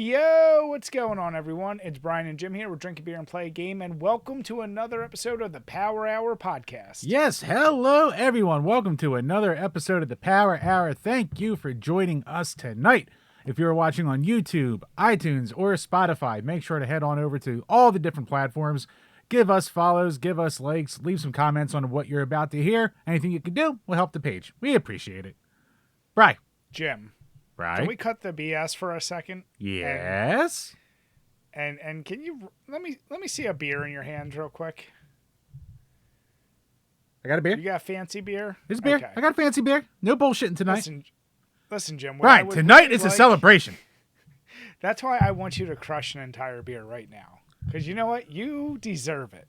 Yo, what's going on, everyone? It's Brian and Jim here with Drink a Beer and Play a Game, and welcome to another episode of the Power Hour podcast. Yes, hello, everyone. Welcome to another episode of the Power Hour. Thank you for joining us tonight. If you're watching on YouTube, iTunes, or Spotify, make sure to head on over to all the different platforms. Give us follows, give us likes, leave some comments on what you're about to hear. Anything you can do will help the page. We appreciate it. Bri. Jim. Right. Can we cut the BS for a second? Yes. And can you let me see a beer in your hands real quick? I got a beer. You got fancy beer? This beer. Okay. I got a fancy beer. No bullshitting tonight. Listen, Jim. Right. Tonight is a celebration. That's why I want you to crush an entire beer right now. Because you know what? You deserve it.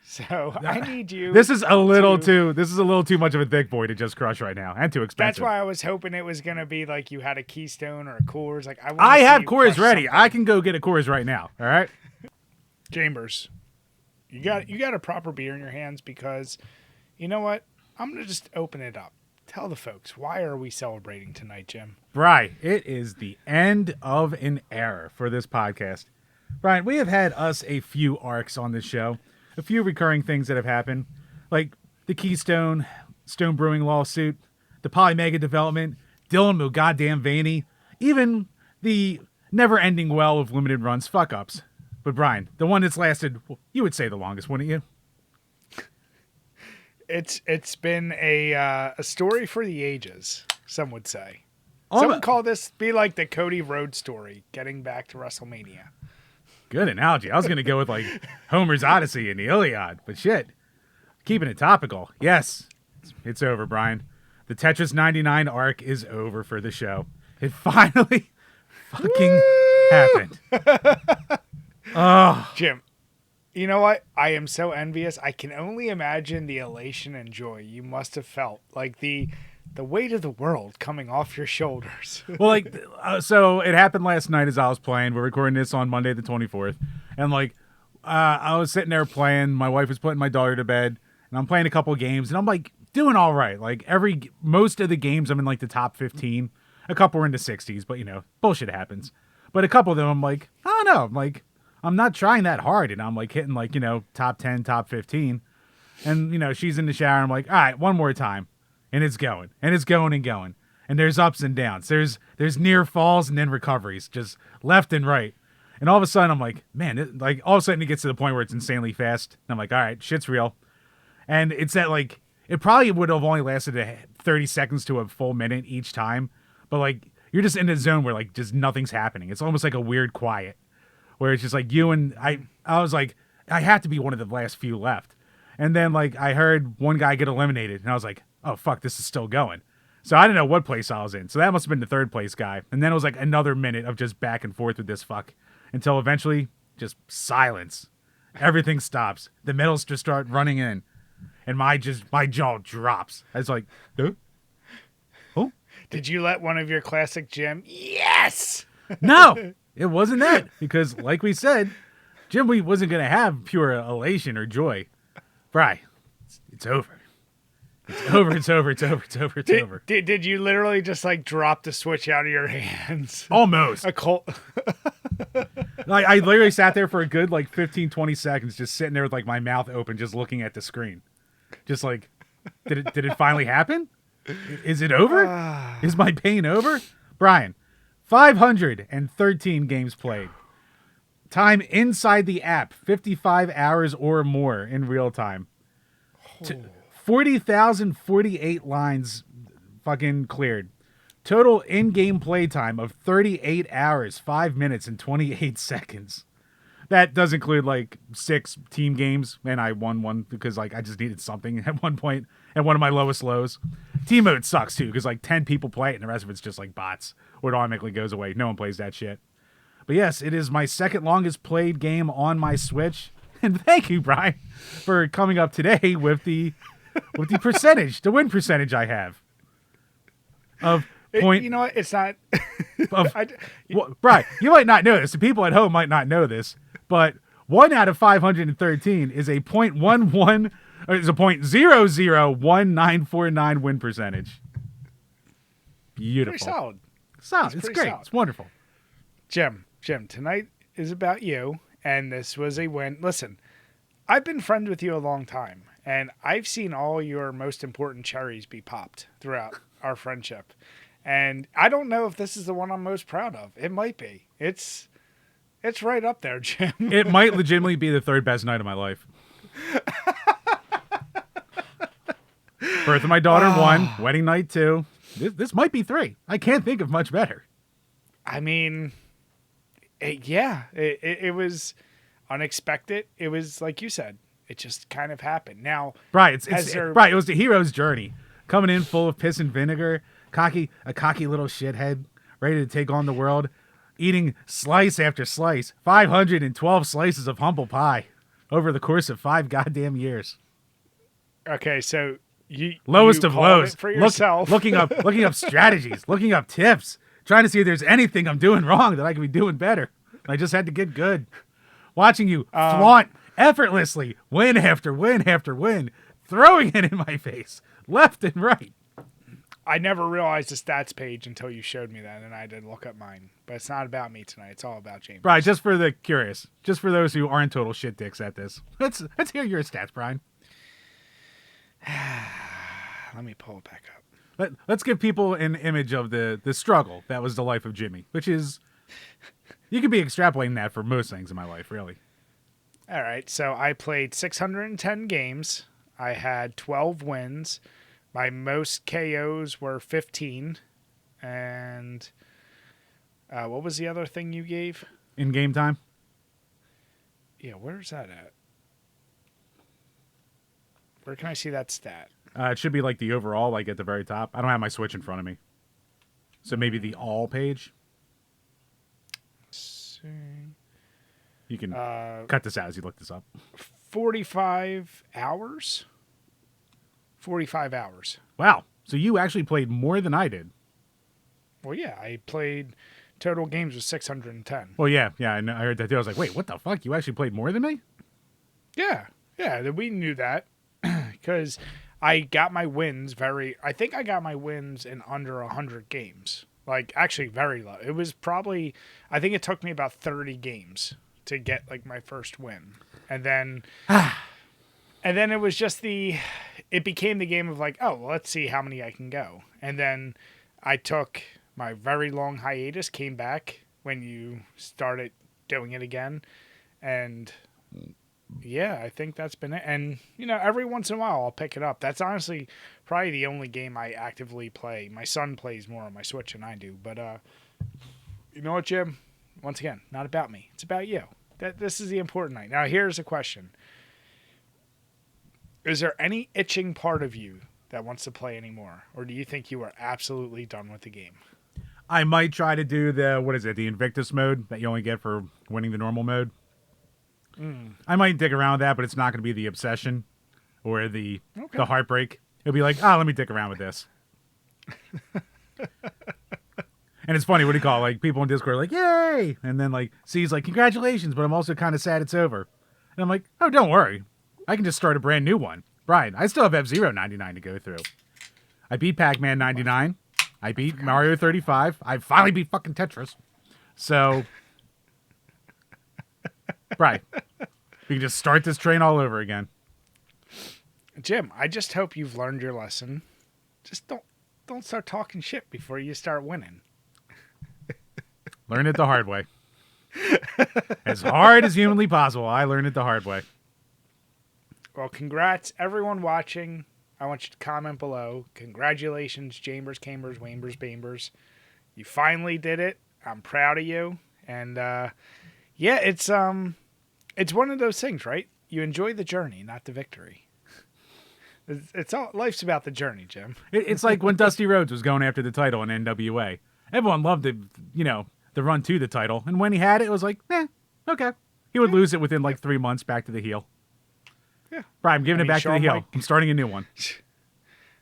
So I need you. This is a little too much of a thick boy to just crush right now, and too expensive. That's why I was hoping it was gonna be like you had a Keystone or a Coors. Like I have Coors ready. Something. I can go get a Coors right now. All right, Chambers, you got a proper beer in your hands because, you know what? I'm gonna just open it up. Tell the folks, why are we celebrating tonight, Jim? Right, it is the end of an era for this podcast. Brian, we have had us a few arcs on this show. A few recurring things that have happened, like the Keystone Stone Brewing lawsuit, the Polymega development, Dylan Mo goddamn Vaney, even the never-ending well of limited runs fuck-ups. But Brian, the one that's lasted, you would say the longest, wouldn't you? It's been a story for the ages, some would say. Some would call this be like the Cody Rhodes story, getting back to WrestleMania. Good analogy. I was going to go with like Homer's Odyssey and the Iliad, but shit. Keeping it topical. Yes, it's over, Brian. The Tetris 99 arc is over for the show. It finally fucking happened. Oh, Jim, you know what? I am so envious. I can only imagine the elation and joy you must have felt. Like the weight of the world coming off your shoulders. Well, so it happened last night as I was playing. We're recording this on Monday the 24th. And, I was sitting there playing. My wife was putting my daughter to bed. And I'm playing a couple of games. And I'm, doing all right. Most of the games, I'm in, the top 15. A couple are in the 60s. But, bullshit happens. But a couple of them, I'm I don't know. I'm not trying that hard. And I'm, hitting, top 10, top 15. And, she's in the shower. I'm all right, one more time. And it's going, and it's going and going. And there's ups and downs. There's near falls and then recoveries, just left and right. And all of a sudden, I'm man, all of a sudden it gets to the point where it's insanely fast. And I'm all right, shit's real. And it's that, it probably would have only lasted 30 seconds to a full minute each time. But, you're just in a zone where, just nothing's happening. It's almost like a weird quiet. Where it's just, you and I was I have to be one of the last few left. And then, I heard one guy get eliminated. And I was oh, fuck, this is still going. So I didn't know what place I was in. So that must have been the third place guy. And then it was another minute of just back and forth with this fuck. Until eventually, just silence. Everything stops. The medals just start running in. And my jaw drops. I was huh? Oh? Did you let one of your classic Jim? Yes! No, it wasn't that. Because like we said, Jim wasn't going to have pure elation or joy. Bri, it's over. It's over. Did you literally just drop the switch out of your hands? Almost. I literally sat there for a good 15, 20 seconds just sitting there with my mouth open, just looking at the screen. Just did it finally happen? Is it over? Is my pain over? Brian, 513 games played. Time inside the app, 55 hours or more in real time. 40,048 lines fucking cleared. Total in-game play time of 38 hours, 5 minutes, and 28 seconds. That does include 6 team games, and I won one because I just needed something at one point at one of my lowest lows. Team mode sucks too because 10 people play it and the rest of it's just bots or it automatically goes away. No one plays that shit. But yes, it is my second longest played game on my Switch. And thank you, Brian, for coming up today with the percentage, the win percentage I have. You know what? It's not. Brian, you might not know this. The people at home might not know this, but 1 out of 513 is a 0.11, or is a 0.001949 win percentage. Beautiful. Pretty solid. It's great. Solid. It's wonderful. Jim, tonight is about you, and this was a win. Listen, I've been friends with you a long time, and I've seen all your most important cherries be popped throughout our friendship. And I don't know if this is the one I'm most proud of. It might be. It's right up there, Jim. It might legitimately be the third best night of my life. Birth of my daughter 1, wedding night 2. This might be 3. I can't think of much better. I mean, it was unexpected. It was like you said. It just kind of happened. Now, right, it was the hero's journey, coming in full of piss and vinegar, a cocky little shithead, ready to take on the world, eating slice after slice, 512 slices of humble pie over the course of 5 goddamn years. Okay, so lowest you of lows, for yourself. looking up strategies, looking up tips, trying to see if there's anything I'm doing wrong that I can be doing better. I just had to get good. Watching you flaunt effortlessly, win after win after win, throwing it in my face, left and right. I never realized the stats page until you showed me that, and I did look up mine. But it's not about me tonight. It's all about James. Right, just for the curious, just for those who aren't total shit dicks at this. Let's hear your stats, Brian. Let me pull it back up. Let's give people an image of the struggle that was the life of Jimmy, which is, you could be extrapolating that for most things in my life, really. All right, so I played 610 games. I had 12 wins. My most KOs were 15. And what was the other thing you gave? In game time? Yeah, where's that at? Where can I see that stat? It should be like the overall, like at the very top. I don't have my Switch in front of me. So maybe the all page? Let's see. You can cut this out as you look this up. 45 hours? 45 hours. Wow. So you actually played more than I did. Well, yeah, I played total games with 610. Well, yeah, I heard that too. I was like, wait, what the fuck? You actually played more than me? Yeah, we knew that because I got my wins I think I got my wins in under 100 games. Like, actually very low. It was probably, I think it took me about 30 games to get, like, my first win. And then, it was just it became the game of, like, oh, well, let's see how many I can go. And then I took my very long hiatus, came back when you started doing it again. And yeah, I think that's been it. And, every once in a while I'll pick it up. That's honestly probably the only game I actively play. My son plays more on my Switch than I do. But you know what, Jim? Once again, not about me. It's about you. This is the important night. Now, here's a question. Is there any itching part of you that wants to play anymore? Or do you think you are absolutely done with the game? I might try to do the Invictus mode that you only get for winning the normal mode. I might dig around with that, but it's not going to be the obsession or the heartbreak. It'll be like, let me dig around with this. And it's funny, what do you call it? Like, people in Discord are like, yay! And then, like, C's like, congratulations, but I'm also kind of sad it's over. And I'm like, oh, don't worry. I can just start a brand new one. Brian, I still have F-Zero 99 to go through. I beat Pac-Man 99. I beat Mario 35. I finally beat fucking Tetris. So, Brian, we can just start this train all over again. Jim, I just hope you've learned your lesson. Just don't start talking shit before you start winning. Learn it the hard way. As hard as humanly possible, I learned it the hard way. Well, congrats, everyone watching. I want you to comment below. Congratulations, Chambers, Cambers, Wambers, Bambers. You finally did it. I'm proud of you. And, yeah, it's one of those things, right? You enjoy the journey, not the victory. It's all life's about the journey, Jim. It's like when Dusty Rhodes was going after the title in NWA. Everyone loved the run to the title. And when he had it was like, okay. He would lose it within like 3 months back to the heel. Yeah. Right, I'm giving it back to the heel. I'm starting a new one.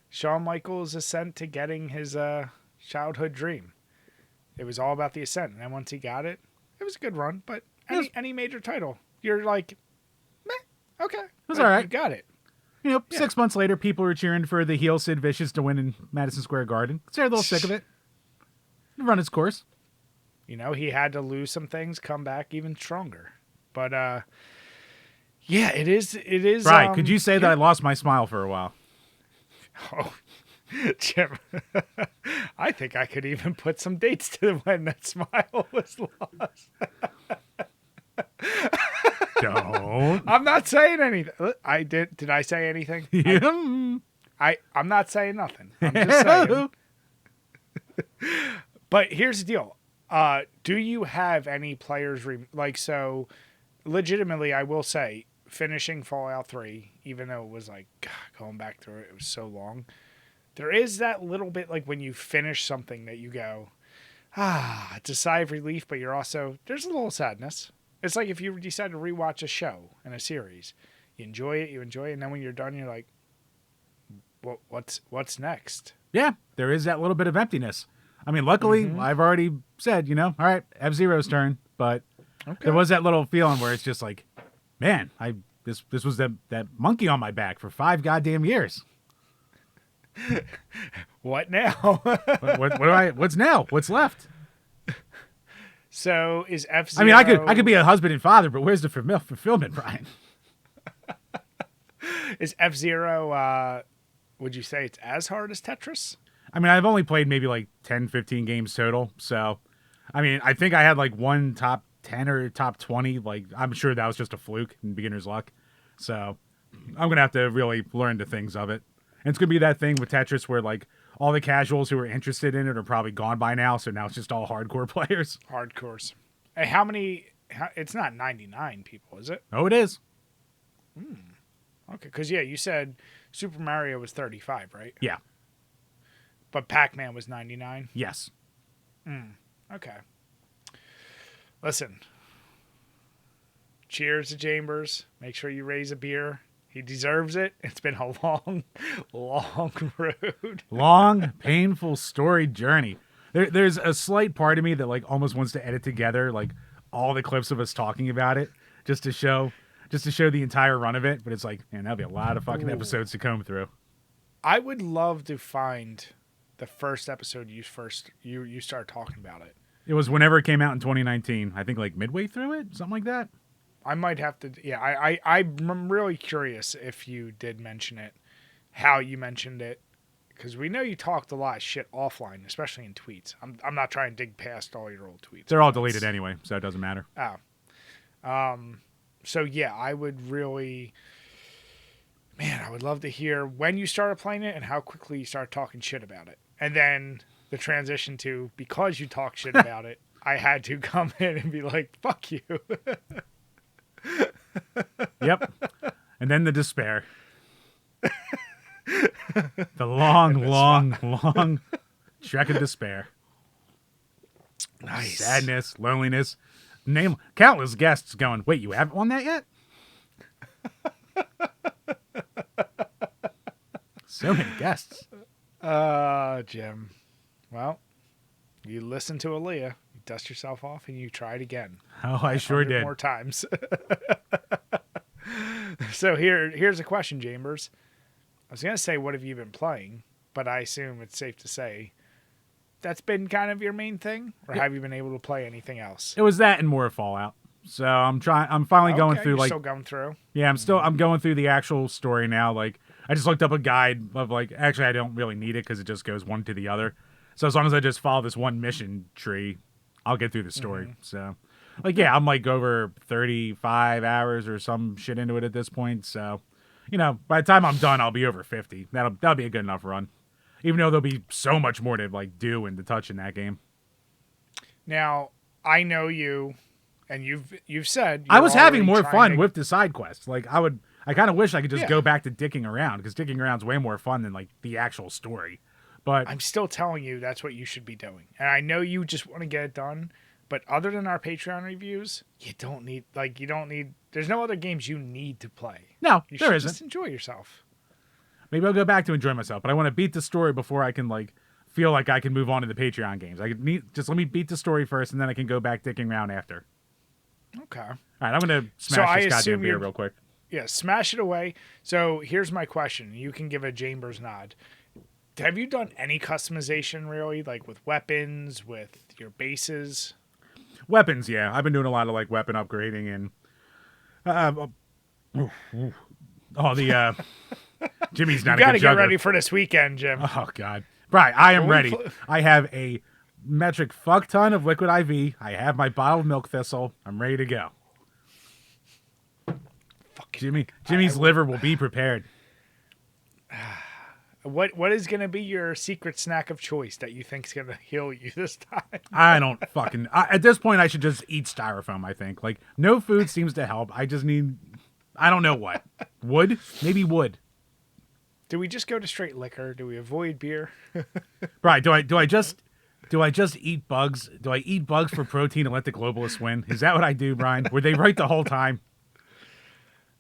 Shawn Michaels' ascent to getting his childhood dream. It was all about the ascent. And then once he got it, it was a good run. But any major title, you're like, meh, okay. It was all right. You got it. 6 months later, people were cheering for the heel Sid Vicious to win in Madison Square Garden. They're a little sick of it. It run its course. You know, he had to lose some things, come back even stronger. But yeah, it is. It is. Right? Could you say that I lost my smile for a while? Oh, Jim, I think I could even put some dates to when that smile was lost. Don't. I'm not saying anything. I did. Did I say anything? I'm not saying nothing. I'm just saying. But here's the deal. Do you have any players so? Legitimately, I will say, finishing Fallout 3, even though it was like going back through it, it was so long. There is that little bit like when you finish something that you go, it's a sigh of relief, but there's a little sadness. It's like if you decide to rewatch a show and a series, you enjoy it, and then when you're done, you're like, what's next? Yeah, there is that little bit of emptiness. I mean, luckily, I've already said, all right, F-Zero's turn, but there was that little feeling where it's just like, man, this was that monkey on my back for 5 goddamn years. What now? What's now? What's left? So is F-Zero... I mean, I could be a husband and father, but where's the fulfillment, Brian? Is F-Zero, would you say it's as hard as Tetris? I mean, I've only played maybe like 10, 15 games total. So, I mean, I think I had like one top 10 or top 20. Like, I'm sure that was just a fluke and beginner's luck. So, I'm going to have to really learn the things of it. And it's going to be that thing with Tetris where like all the casuals who are interested in it are probably gone by now. So now it's just all hardcore players. Hardcores. Hey, how many... it's not 99 people, is it? Oh, it is. Okay, because yeah, you said Super Mario was 35, right? Yeah. But Pac-Man was 99? Yes. Okay. Listen. Cheers to Chambers. Make sure you raise a beer. He deserves it. It's been a long, long road. Long, painful, storied journey. There's a slight part of me that like almost wants to edit together like all the clips of us talking about it just to show the entire run of it. But it's like, man, that'd be a lot of fucking episodes to comb through. I would love to find the first episode you started talking about it. It was whenever it came out in 2019. I think like midway through it, something like that. I might have to. Yeah, I'm really curious if you did mention it, how you mentioned it, because we know you talked a lot of shit offline, especially in tweets. I'm not trying to dig past all your old tweets. They're all deleted anyway, so it doesn't matter. So yeah, I would really, man, I would love to hear when you started playing it and how quickly you started talking shit about it, and then the transition to because you talk shit about it, I had to come in and be like, fuck you. Yep. And then the despair. The long trek of despair. Nice. Sadness, loneliness. Name countless guests going, wait, you haven't won that yet? So many guests. Jim. Well, you listen to Aaliyah, you dust yourself off, and you try it again. Oh, I sure did. More times. So here's a question, Chambers. I was going to say, what have you been playing? But I assume it's safe to say that's been kind of your main thing? Or have you been able to play anything else? It was that and more Fallout. So I'm finally going through you're still going through? Yeah, I'm going through the actual story now. Like, I just looked up a guide of like, actually I don't really need it because it just goes one to the other. So as long as I just follow this one mission tree, I'll get through the story. So, like, yeah, I'm like over 35 hours or some shit into it at this point. So, by the time I'm done, I'll be over 50. That'll be a good enough run. Even though there'll be so much more to like do and to touch in that game. Now, I know you, and you've said I was having more fun with the side quests. Like I kind of wish I could just go back to dicking around because dicking around's way more fun than like the actual story. But I'm still telling you that's what you should be doing. And I know you just want to get it done, but other than our Patreon reviews, you don't need there's no other games you need to play. No, you there should isn't. Just enjoy yourself. Maybe I'll go back to enjoy myself, but I want to beat the story before I can like feel like I can move on to the Patreon games. Just let me beat the story first, and then I can go back dicking around after. Okay. All right, I'm gonna smash this goddamn beer real quick. Yeah, smash it away. So here's my question. You can give a Chambers nod. Have you done any customization really, like with weapons, with your bases? Weapons, yeah. I've been doing a lot of like weapon upgrading and the Jimmy's You not a got good to get jugger. ready for this weekend, Jim. Oh God, Brian, I am When we ready. I have a metric fuck ton of liquid IV. I have my bottle of milk thistle. I'm ready to go. Jimmy's liver will be prepared. What is going to be your secret snack of choice that you think is going to heal you this time? I don't fucking. At this point, I should just eat styrofoam. I think like no food seems to help. I just need. I don't know what. Wood? Maybe wood. Do we just go to straight liquor? Do we avoid beer? Right? Do I just eat bugs? Do I eat bugs for protein and let the globalists win? Is that what I do, Brian? Were they right the whole time?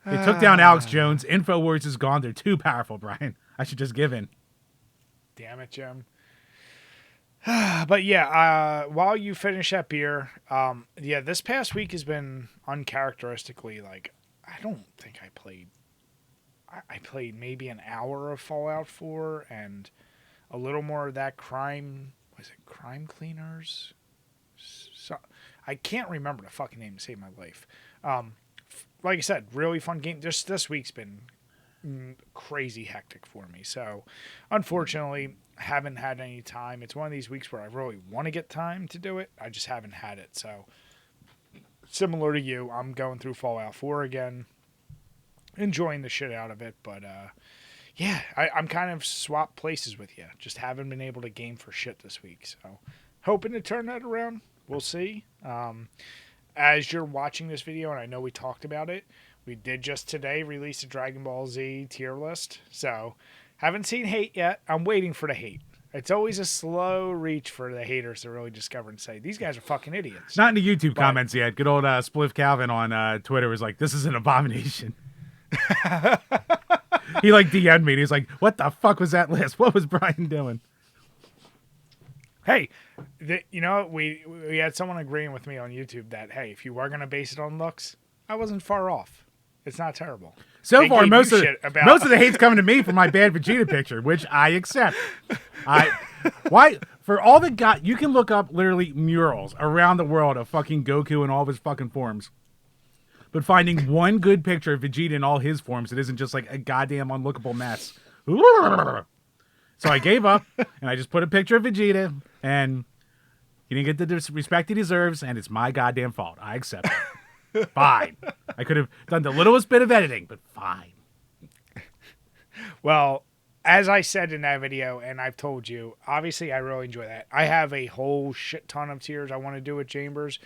They took down Alex Jones. InfoWars is gone. They're too powerful, Brian. I should just give in. Damn it, Jim. But yeah, while you finish that beer, yeah, this past week has been uncharacteristically like I don't think I played. I played maybe an hour of Fallout 4 and a little more of that crime. Was it Crime Cleaners? So, I can't remember the fucking name to save my life. Like I said, really fun game. Just this week's been crazy hectic for me. So, unfortunately, haven't had any time. It's one of these weeks where I really want to get time to do it. I just haven't had it. So, similar to you, I'm going through Fallout 4 again, enjoying the shit out of it. But, yeah, I'm kind of swapped places with you. Just haven't been able to game for shit this week. So, hoping to turn that around. We'll see. As you're watching this video, and I know we talked about it, we did just today release a Dragon Ball Z tier list. So, haven't seen hate yet. I'm waiting for the hate. It's always a slow reach for the haters to really discover and say, these guys are fucking idiots. Not in the YouTube comments yet. Good old Spliff Calvin on Twitter was like, this is an abomination. He like DM'd me and he's like, what the fuck was that list? What was Brian doing? Hey, you know, we had someone agreeing with me on YouTube that, hey, if you were going to base it on looks, I wasn't far off. It's not terrible. So They far, gave most you of shit about- the hate's coming to me for my bad Vegeta picture, which I accept. Why for all the you can look up literally murals around the world of fucking Goku in all of his fucking forms, but finding one good picture of Vegeta in all his forms, it isn't just like a goddamn unlookable mess. So I gave up and I just put a picture of Vegeta, and he didn't get the respect he deserves, and it's my goddamn fault. I accept it. Fine. I could have done the littlest bit of editing, but fine. Well, as I said in that video, and I've told you, obviously I really enjoy that. I have a whole shit ton of tiers I want to do with Chambers.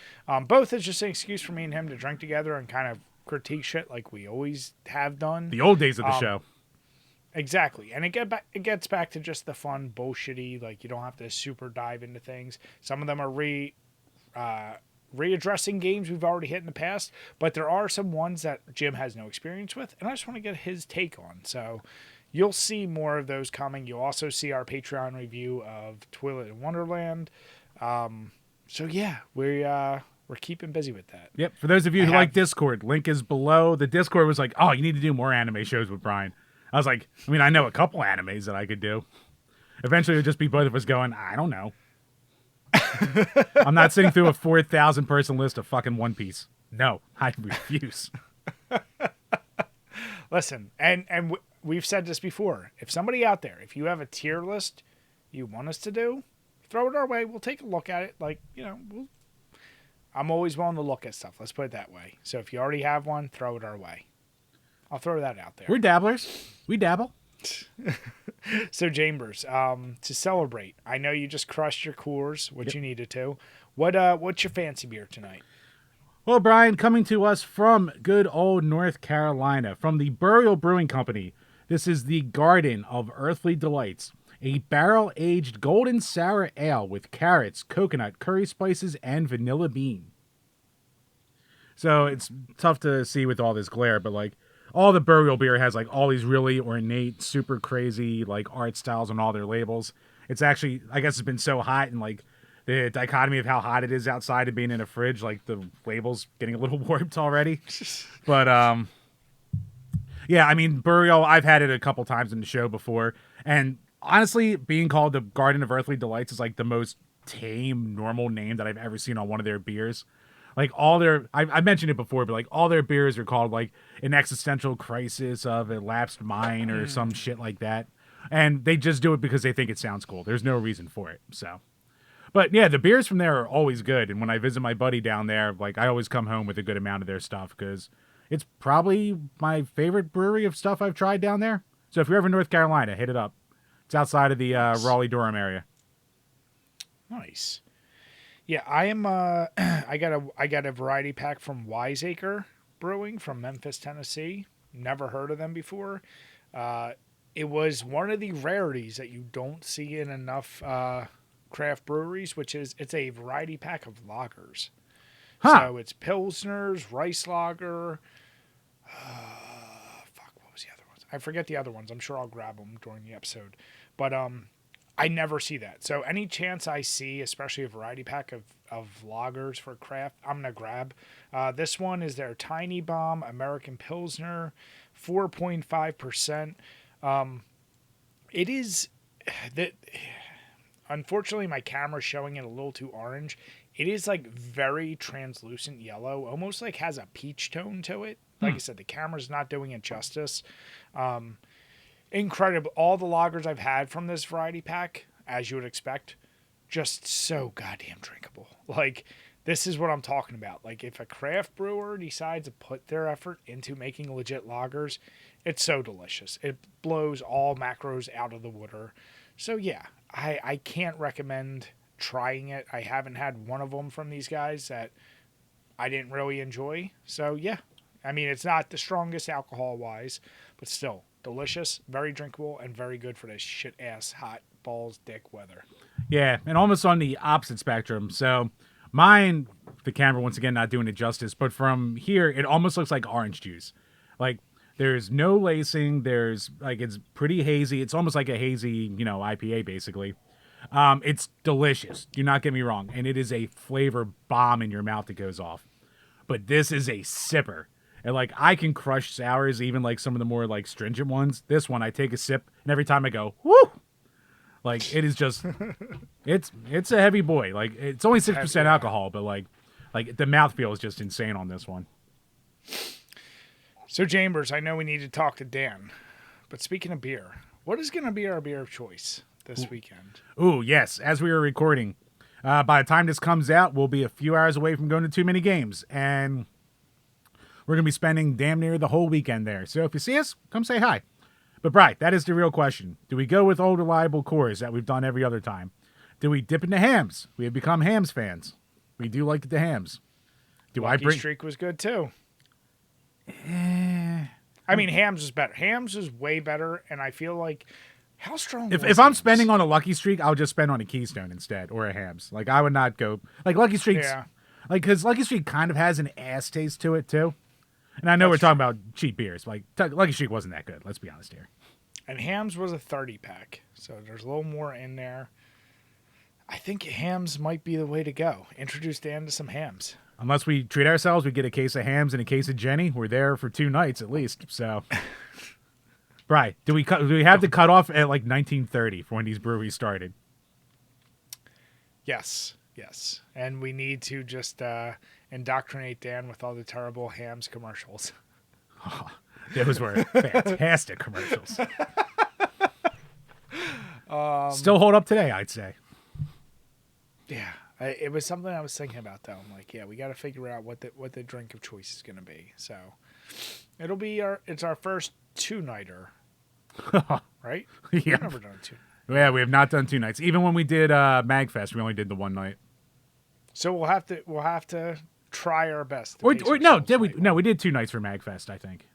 Both is just an excuse for me and him to drink together and kind of critique shit like we always have done. The old days of the show. Exactly. And it gets back to just the fun, bullshitty, like you don't have to super dive into things. Some of them are readdressing games we've already hit in the past, but there are some ones that Jim has no experience with, and I just want to get his take on. So you'll see more of those coming. You'll also see our Patreon review of Twilight and Wonderland. So yeah, we're keeping busy with that. Yep. For those of you who like Discord, link is below. The Discord was like, oh, you need to do more anime shows with Brian. I was like, I mean, I know a couple animes that I could do. Eventually, it would just be both of us going, I don't know. I'm not sitting through a 4,000 person list of fucking One Piece. No, I refuse. Listen, and we've said this before. If somebody out there, if you have a tier list you want us to do, throw it our way. We'll take a look at it. Like, you know, I'm always willing to look at stuff. Let's put it that way. So if you already have one, throw it our way. I'll throw that out there. We're dabblers. We dabble. So, Chambers, to celebrate, I know you just crushed your Coors, which you needed to. What's your fancy beer tonight? Well, Brian, coming to us from good old North Carolina, from the Burial Brewing Company, this is the Garden of Earthly Delights, a barrel-aged golden sour ale with carrots, coconut, curry spices, and vanilla bean. So it's tough to see with all this glare, but like, all the Burial beer has like all these really ornate, super crazy like art styles on all their labels. It's actually, I guess it's been so hot, and like the dichotomy of how hot it is outside and being in a fridge, like the label's getting a little warped already. But yeah, I mean, Burial, I've had it a couple times in the show before, and honestly, being called the Garden of Earthly Delights is like the most tame, normal name that I've ever seen on one of their beers. Like all their, I mentioned it before, but like all their beers are called like an existential crisis of a lapsed mind or some shit like that. And they just do it because they think it sounds cool. There's no reason for it. So, but yeah, the beers from there are always good. And when I visit my buddy down there, like I always come home with a good amount of their stuff because it's probably my favorite brewery of stuff I've tried down there. So if you're ever in North Carolina, hit it up. It's outside of the Raleigh-Durham area. Nice. Yeah, I am. I got a variety pack from Wiseacre Brewing from Memphis, Tennessee. Never heard of them before. It was one of the rarities that you don't see in enough craft breweries, which is it's a variety pack of lagers. Huh. So it's pilsners, rice lager. What was the other ones? I forget the other ones. I'm sure I'll grab them during the episode. But I never see that. So any chance I see, especially a variety pack of lagers for craft, I'm going to grab. This one is their Tiny Bomb American Pilsner, 4.5%. It is that. Unfortunately, my camera's showing it a little too orange. It is like very translucent yellow, almost like has a peach tone to it. Like I said, the camera's not doing it justice. Incredible. All the lagers I've had from this variety pack, as you would expect, just so goddamn drinkable. Like, this is what I'm talking about. Like, if a craft brewer decides to put their effort into making legit lagers, it's so delicious. It blows all macros out of the water. So, yeah, I can't recommend trying it. I haven't had one of them from these guys that I didn't really enjoy. So, yeah. I mean, it's not the strongest alcohol-wise, but still delicious, very drinkable, and very good for this shit-ass hot balls dick weather. Yeah, and almost on the opposite spectrum. So mine, the camera once again not doing it justice, but from here it almost looks like orange juice. Like there's no lacing. There's like it's pretty hazy. It's almost like a hazy, IPA basically. It's delicious. Do not get me wrong, and it is a flavor bomb in your mouth that goes off. But this is a sipper. And like I can crush sours, even like some of the more like stringent ones. This one, I take a sip, and every time I go, whoo! Like it is just, it's a heavy boy. Like it's only 6% alcohol, but like the mouthfeel is just insane on this one. So Chambers, I know we need to talk to Dan, but speaking of beer, what is going to be our beer of choice this weekend? Ooh, yes. As we were recording, by the time this comes out, we'll be a few hours away from going to too many games, and we're going to be spending damn near the whole weekend there. So if you see us, come say hi. But, Bright, that is the real question. Do we go with old reliable Coors that we've done every other time? Do we dip into hams? We have become hams fans. We do like the hams. Lucky Streak was good, too. I mean, hams is better. Hams is way better, and I feel like... How strong If I'm spending on a Lucky Streak, I'll just spend on a Keystone instead, or a hams. Like, I would not go... Like, Lucky Streak's... Yeah. Like, because Lucky Streak kind of has an ass taste to it, too. And I know we're talking about cheap beers. Like, Lucky Streak wasn't that good. Let's be honest here. And hams was a 30-pack, so there's a little more in there. I think hams might be the way to go. Introduce Dan to some hams. Unless we treat ourselves, we get a case of hams and a case of Jenny. We're there for 2 nights at least. So, Bri, do we have the cutoff at like 1930 for when these breweries started? Yes. And we need to just indoctrinate Dan with all the terrible hams commercials. Oh, those were fantastic commercials. Still hold up today, I'd say. Yeah, it was something I was thinking about though. I'm like, yeah, we got to figure out what the drink of choice is going to be. So it'll be it's our first 2-nighter, right? Yeah. We've never done 2. Yeah, we have not done 2 nights. Even when we did MagFest, we only did the 1 night. So we'll have to try our best. We did 2 nights for MagFest, I think.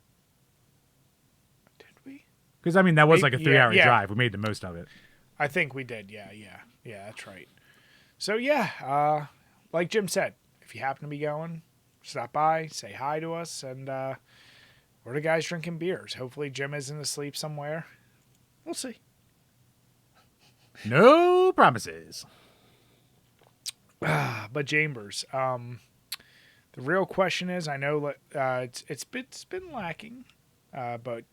Did we? Because I mean that was like a 3-hour drive. We made the most of it. I think we did. Yeah, that's right. So yeah, like Jim said, if you happen to be going, stop by, say hi to us, and we're the guys drinking beers. Hopefully Jim isn't asleep somewhere. We'll see. No promises. But Chambers, the real question is, I know it's been lacking, but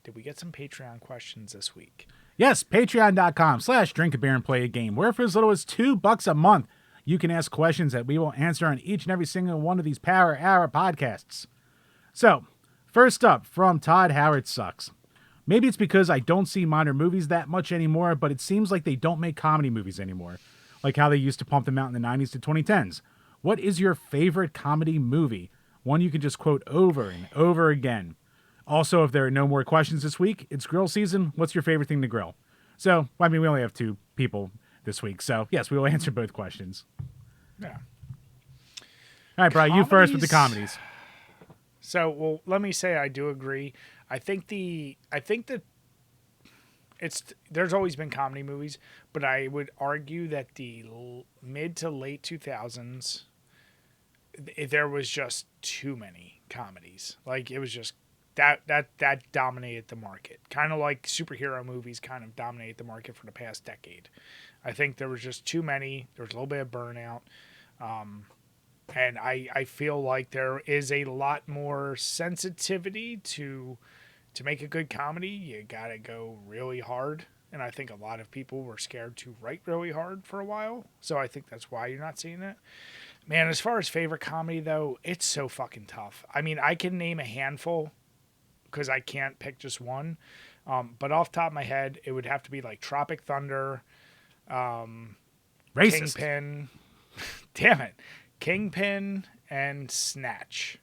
did we get some Patreon questions this week? Yes, patreon.com/DrinkABeerandPlayAGame, where for as little as $2 a month, you can ask questions that we will answer on each and every single one of these Power Hour podcasts. So, first up from Todd Howard Sucks. Maybe it's because I don't see modern movies that much anymore, but it seems like they don't make comedy movies anymore, like how they used to pump them out in the 90s to 2010s. What is your favorite comedy movie? One you can just quote over and over again. Also, if there are no more questions this week, it's grill season. What's your favorite thing to grill? So, I mean, we only have 2 people this week, so yes, we will answer both questions. Yeah. All right, Brian, you first with the comedies. So, well, let me say I do agree. I think that there's always been comedy movies, but I would argue that the mid to late 2000s, there was just too many comedies. Like, it was just that dominated the market. Kind of like superhero movies kind of dominated the market for the past decade. I think there was just too many. There was a little bit of burnout. And I feel like there is a lot more sensitivity to make a good comedy. You got to go really hard. And I think a lot of people were scared to write really hard for a while. So I think that's why you're not seeing it. Man, as far as favorite comedy, though, it's so fucking tough. I mean, I can name a handful because I can't pick just one. But off the top of my head, it would have to be like Tropic Thunder, Racist. Kingpin. Damn it. Kingpin and Snatch.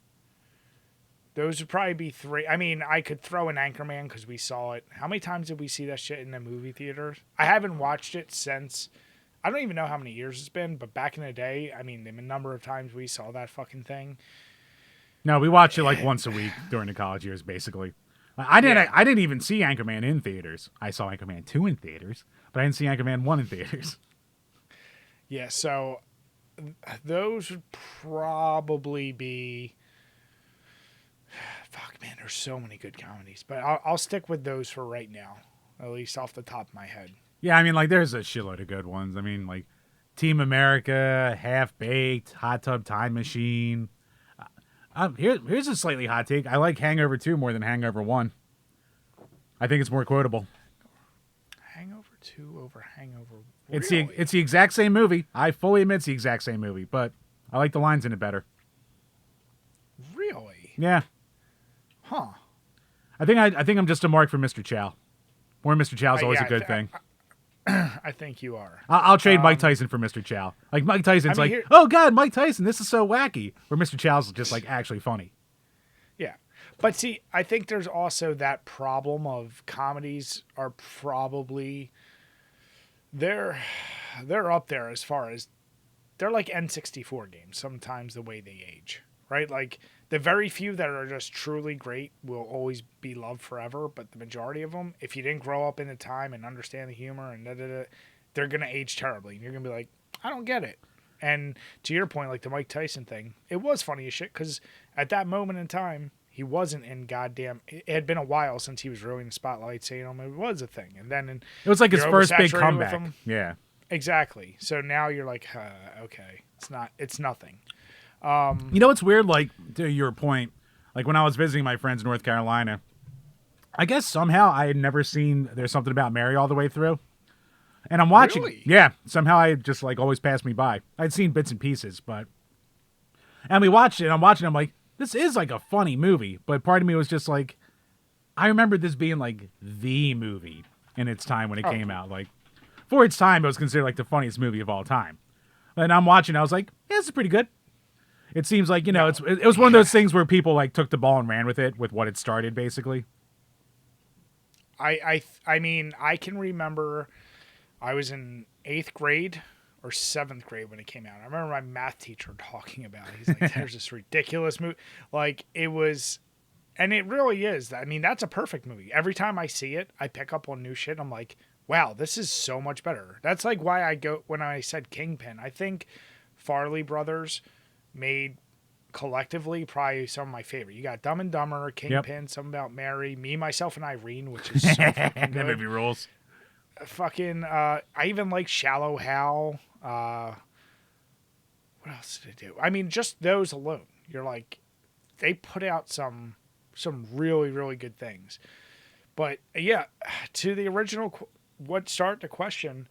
Those would probably be 3. I mean, I could throw in Anchorman because we saw it. How many times did we see that shit in the movie theater? I haven't watched it since. I don't even know how many years it's been, but back in the day, I mean, the number of times we saw that fucking thing. No, we watched it like once a week during the college years, basically. I didn't even see Anchorman in theaters. I saw Anchorman 2 in theaters, but I didn't see Anchorman 1 in theaters. Yeah, so those would probably be... Fuck, man, there's so many good comedies. But I'll stick with those for right now, at least off the top of my head. Yeah, I mean, like, there's a shitload of good ones. I mean, like, Team America, Half Baked, Hot Tub Time Machine. Here's a slightly hot take. I like Hangover 2 more than Hangover 1. I think it's more quotable. Hangover 2 over Hangover. Really? It's the exact same movie. I fully admit it's the exact same movie, but I like the lines in it better. Really? Yeah. Huh. I think I'm just a mark for Mr. Chow. More Mr. Chow's always a good thing. I think you are. I'll trade Mike Tyson for Mr. Chow. Like, Mike Tyson's oh, God, Mike Tyson, this is so wacky. Where Mr. Chow's just, like, actually funny. Yeah. But, see, I think there's also that problem of comedies are probably... They're up there as far as... They're like N64 games sometimes the way they age, right? Like, the very few that are just truly great will always be loved forever, but the majority of them, if you didn't grow up in the time and understand the humor and they're going to age terribly. And you're going to be like, I don't get it. And to your point, like the Mike Tyson thing, it was funny as shit because at that moment in time, he wasn't in goddamn... It had been a while since he was really in the spotlight, so it was a thing. And then... It was like his first big comeback. Yeah. Exactly. So now you're like, okay, it's nothing. You know what's weird? Like, to your point, like when I was visiting my friends in North Carolina, I guess somehow I had never seen There's Something About Mary all the way through. And I'm watching. Really? Yeah. Somehow I just like always passed me by. I'd seen bits and pieces, but. And we watched it. And I'm watching. I'm like, this is like a funny movie. But part of me was just like, I remember this being like the movie in its time when it came out. Like, for its time, it was considered like the funniest movie of all time. And I'm watching. I was like, yeah, this is pretty good. It seems like, it was one of those things where people like took the ball and ran with it with what it started, basically. I mean, I can remember I was in 8th grade or 7th grade when it came out. I remember my math teacher talking about it. He's like, there's this ridiculous movie. Like, it was, and it really is. I mean, that's a perfect movie. Every time I see it, I pick up on new shit. I'm like, wow, this is so much better. That's like why when I said Kingpin, I think Farley Brothers made collectively probably some of my favorite. You got Dumb and Dumber, Kingpin, Something About Mary, Me, Myself, and Irene, which is so fucking good. That movie rules. Fucking, I even like Shallow Hal. What else did it do? I mean, just those alone. You're like, they put out some really, really good things. But yeah, to the original what started to question.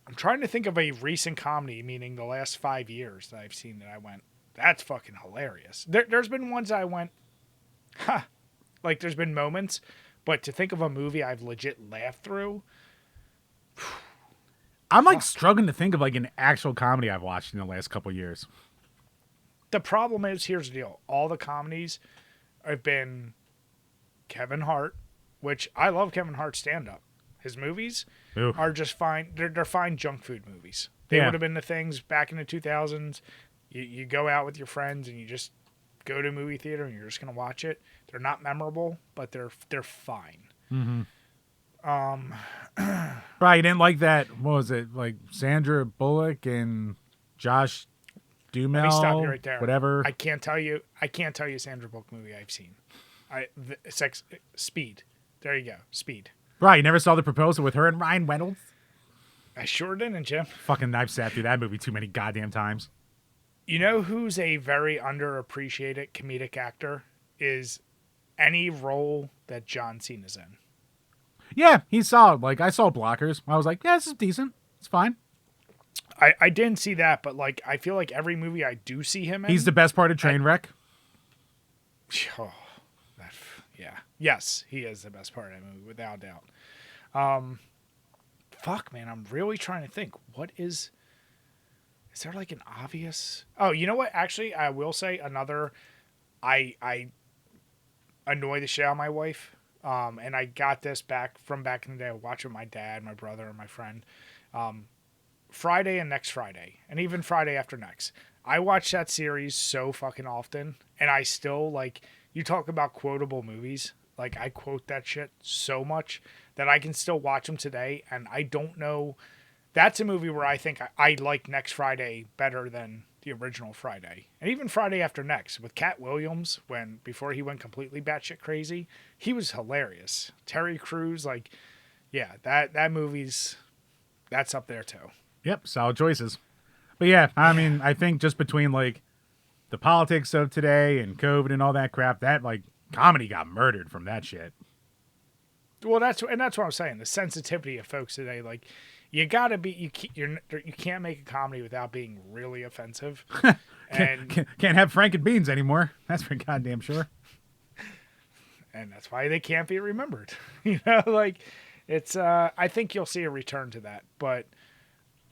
I'm trying to think of a recent comedy, meaning the last 5 years that I've seen that I went, that's fucking hilarious. There's been ones I went, ha, like there's been moments, but to think of a movie I've legit laughed through, I'm like struggling to think of like an actual comedy I've watched in the last couple years. the problem is, here's the deal. All the comedies have been Kevin Hart, which I love Kevin Hart's stand-up. His movies Ooh. are just fine. They're fine junk food movies. They Yeah. would have been the things back in the 2000s. You go out with your friends and you just go to a movie theater and you're just going to watch it. They're not memorable, but they're fine. Mm-hmm. Right, you didn't like that. What was it? Like Sandra Bullock and Josh Duhamel. Let me stop you right there. Whatever. I can't tell you a Sandra Bullock movie I've seen. Speed. There you go. Speed. Right, you never saw The Proposal with her and Ryan Reynolds? I sure didn't, Jim. Fucking, I've sat through that movie too many goddamn times. You know who's a very underappreciated comedic actor is any role that John Cena's in. Yeah, he's solid. Like, I saw Blockers. I was like, yeah, this is decent. It's fine. I didn't see that, but like I feel like every movie I do see him in, He's the best part of Trainwreck. Oh, yeah. Yes, he is the best part of that movie, without doubt. Fuck, man, I'm really trying to think. What is there like an obvious? Oh, you know what? Actually, I will say another. I annoy the shit out of my wife. And I got this back in the day. I watched with my dad, my brother, and my friend. Friday and next Friday, and even Friday after next. I watch that series so fucking often, and I still like. You talk about quotable movies. Like, I quote that shit so much that I can still watch them today, and I don't know. That's a movie where I think I like Next Friday better than the original Friday. And even Friday After Next with Cat Williams, before he went completely batshit crazy, he was hilarious. Terry Crews, like, yeah, that movie's, that's up there too. Yep, solid choices. But yeah, I mean, I think just between like the politics of today and COVID and all that crap, that like comedy got murdered from that shit. Well, that's what I'm saying. The sensitivity of folks today, like, you gotta be you can't make a comedy without being really offensive. And can't have Frank and Beans anymore. That's for goddamn sure. And that's why they can't be remembered. You know, like it's. I think you'll see a return to that, but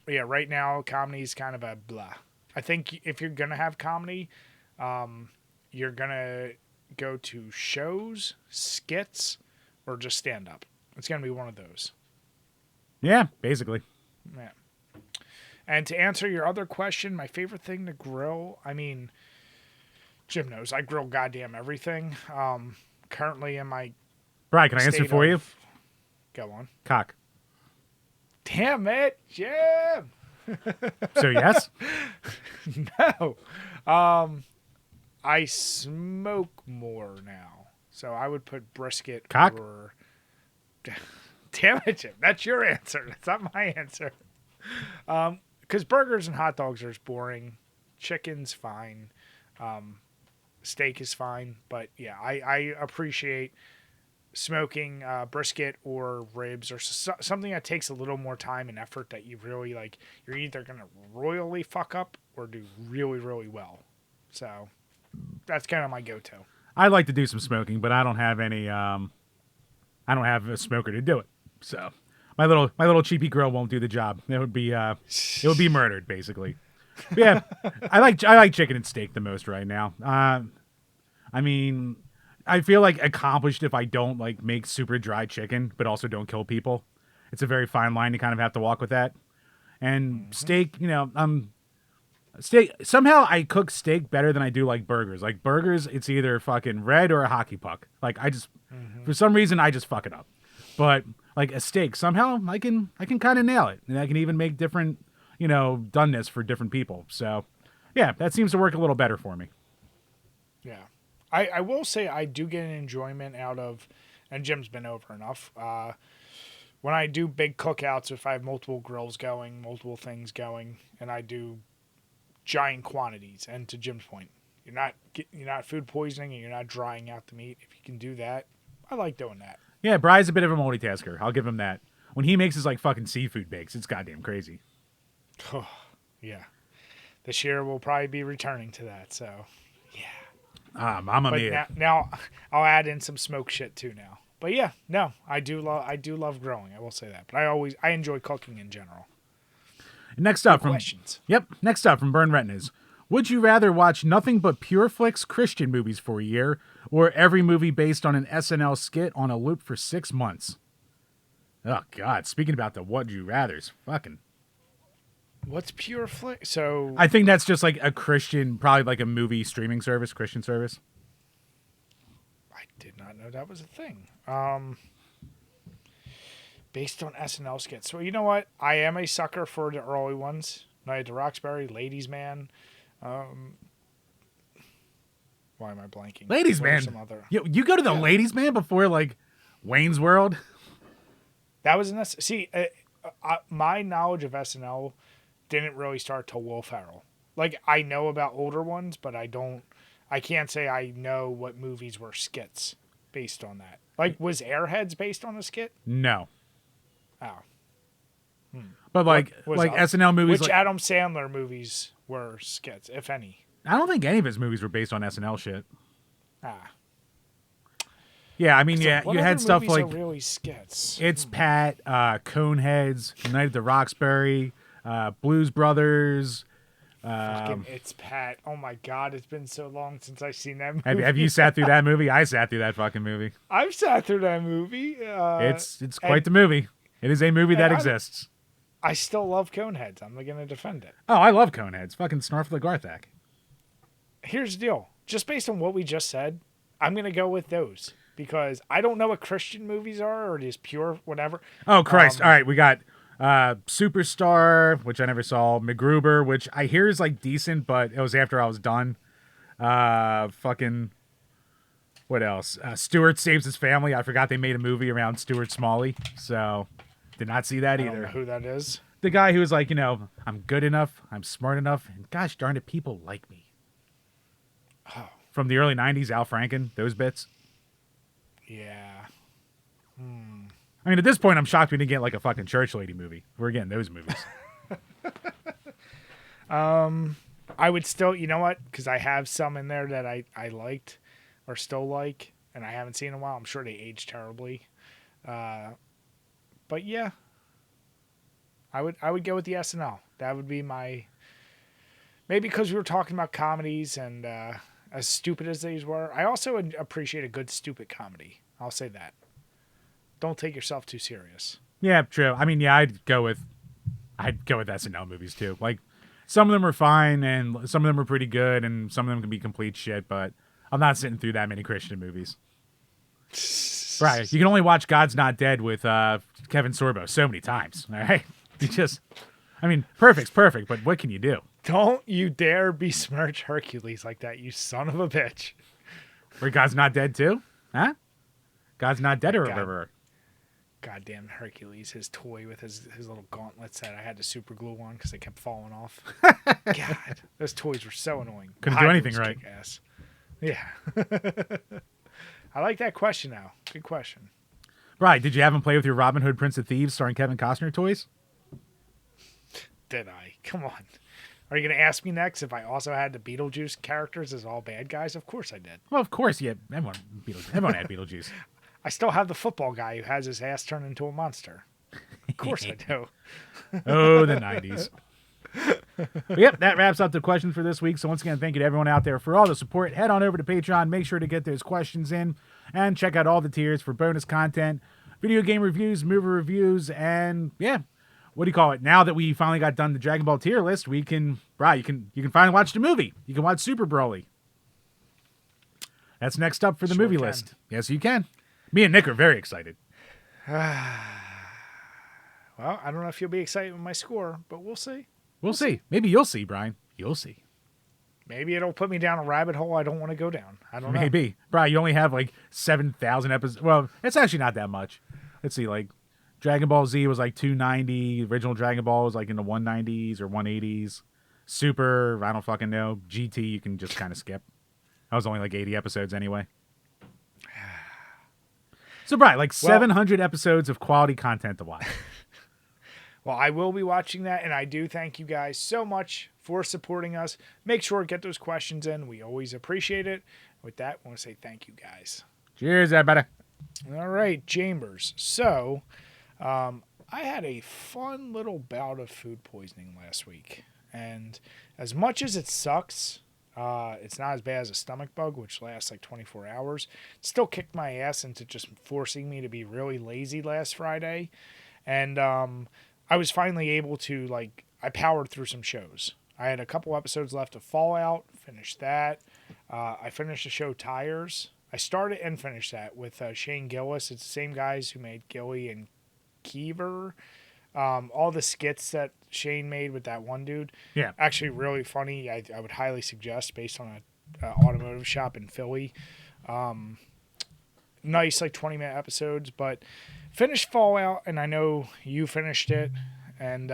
yeah, right now comedy's kind of a blah. I think if you're gonna have comedy, you're gonna go to shows, skits, or just stand up. It's gonna be one of those. Yeah, basically. Yeah. And to answer your other question, my favorite thing to grill, I mean, Jim knows I grill goddamn everything. Currently in my Brian, can I answer for you? Go on. Cock. Damn it, Jim. So yes? No. I smoke more now. So I would put brisket Cock? or damn it, Jim. That's your answer. That's not my answer. Because burgers and hot dogs are boring. Chicken's fine. Steak is fine. But yeah, I appreciate smoking brisket or ribs or something that takes a little more time and effort that you really like. You're either going to royally fuck up or do really, really well. So that's kind of my go-to. I like to do some smoking, but I don't have any. I don't have a smoker to do it. So my little cheapy grill won't do the job. It would be murdered basically. But yeah, I like chicken and steak the most right now. I mean, I feel like accomplished if I don't like make super dry chicken, but also don't kill people. It's a very fine line to kind of have to walk with that. And steak, you know, steak. Somehow I cook steak better than I do like burgers. Like burgers, it's either fucking red or a hockey puck. Like I just, for some reason, I just fuck it up. But like a steak, somehow I can kind of nail it, and I can even make different, you know, doneness for different people. So yeah, that seems to work a little better for me. Yeah. I will say I do get an enjoyment out of, and Jim's been over enough, when I do big cookouts, if I have multiple grills going, multiple things going, and I do giant quantities. And to Jim's point, you're not food poisoning and you're not drying out the meat. If you can do that, I like doing that. Yeah, Bry's a bit of a multitasker. I'll give him that. when he makes his like fucking seafood bakes, it's goddamn crazy. Oh, yeah. This year we'll probably be returning to that. So, yeah. Ah, mamma But mia. now I'll add in some smoke shit too now. But yeah, no, I do love growing. I will say that. But I enjoy cooking in general. Next up from Questions. Yep, next up from Burn Retinas. Would you rather watch nothing but pure flicks Christian movies for a year, or every movie based on an SNL skit on a loop for 6 months? Oh God! Speaking about the would you rather's, fucking. What's pure flick? So I think that's just like a Christian, probably like a movie streaming service, Christian service. I did not know that was a thing. Based on SNL skits. So you know what? I am a sucker for the early ones. Night at the Roxbury, Ladies Man. Why am I blanking? Ladies What are Man. some other? You go to the Ladies Man before like Wayne's World. That was my knowledge of SNL didn't really start till Will Ferrell. Like I know about older ones, but I can't say I know what movies were skits based on that. Like was Airheads based on a skit? No, Oh. but like Was SNL movies. Which Like, Adam Sandler movies were skits, if any? I don't think any of his movies were based on SNL shit. Ah. Yeah, I mean, So yeah, what you other had stuff movies are like really skits. It's Pat, Coneheads, Night at the Roxbury, Blues Brothers. Fucking It's Pat. Oh my god, it's been so long since I've seen that movie. Have you sat through that movie? I sat through that fucking movie. I've sat through that movie. It's quite the movie. It is a movie that exists. I still love Coneheads. I'm going to defend it. Oh, I love Coneheads. Fucking Snarf the Garthak. Here's the deal. Just based on what we just said, I'm going to go with those because I don't know what Christian movies are or just pure whatever. Oh, Christ. All right, we got Superstar, which I never saw. MacGruber, which I hear is like decent, but it was after I was done. Fucking... What else? Stuart Saves His Family. I forgot they made a movie around Stuart Smalley, so did not see that I either. don't know who that is. The guy who was like, I'm good enough, I'm smart enough, and gosh darn it, people like me. Oh. From the early 90s, Al Franken, those bits. Yeah. I mean, at this point, I'm shocked we didn't get like a fucking Church Lady movie. We're getting those movies. I would still, you know what? Because I have some in there that I liked or still like, and I haven't seen in a while. I'm sure they aged terribly. But yeah, I would go with the SNL. That would be my... Maybe because we were talking about comedies and as stupid as these were, I also would appreciate a good stupid comedy. I'll say that. Don't take yourself too serious. Yeah, true. I mean, yeah, I'd go with SNL movies too. Like, some of them are fine, and some of them are pretty good, and some of them can be complete shit, but I'm not sitting through that many Christian movies. Right. You can only watch God's Not Dead with Kevin Sorbo so many times. All right. Perfect's perfect, but what can you do? Don't you dare besmirch Hercules like that, you son of a bitch. Where God's Not Dead too? Huh? God's Not Dead or whatever. Goddamn Hercules, his toy with his little gauntlets that I had to super glue on because they kept falling off. God, those toys were so annoying. Couldn't do anything right. Kick-ass. Yeah. I like that question now. Good question. Right. Did you have him play with your Robin Hood Prince of Thieves starring Kevin Costner toys? Did I? Come on. Are you going to ask me next if I also had the Beetlejuice characters as all bad guys? Of course I did. Well, of course. Yeah. Everyone had Beetlejuice. I still have the football guy who has his ass turned into a monster. Of course I do. Oh, the 90s. Yep, that wraps up the questions for this week. So once again, thank you to everyone out there for all the support. Head on over to Patreon. Make sure to get those questions in. And check out all the tiers for bonus content, video game reviews, movie reviews, and yeah. What do you call it? Now that we finally got done the Dragon Ball tier list, you can finally watch the movie. You can watch Super Broly. That's next up for the movie list. Yes, you can. Me and Nick are very excited. Well, I don't know if you'll be excited with my score, but we'll see. We'll see. Maybe you'll see, Brian. You'll see. Maybe it'll put me down a rabbit hole I don't want to go down. I don't know. Maybe. Brian, you only have like 7,000 episodes. Well, it's actually not that much. Let's see, like Dragon Ball Z was like 290. Original Dragon Ball was like in the 190s or 180s. Super, I don't fucking know. GT, you can just kind of skip. That was only like 80 episodes anyway. So, Brian, like Well, 700 episodes of quality content to watch. Well, I will be watching that, and I do thank you guys so much for supporting us. Make sure to get those questions in. We always appreciate it. With that, I want to say thank you guys. Cheers, everybody. All right, Chambers. So, I had a fun little bout of food poisoning last week. And as much as it sucks, it's not as bad as a stomach bug, which lasts like 24 hours. It still kicked my ass into just forcing me to be really lazy last Friday. And I was finally able to, I powered through some shows. I had a couple episodes left of Fallout, finished that. I finished the show Tires. I started and finished that with Shane Gillis. It's the same guys who made Gilly and Kiever. All the skits that Shane made with that one dude. Yeah. Actually really funny. I would highly suggest based on a automotive shop in Philly. Nice 20-minute episodes, but finished Fallout, and I know you finished it, and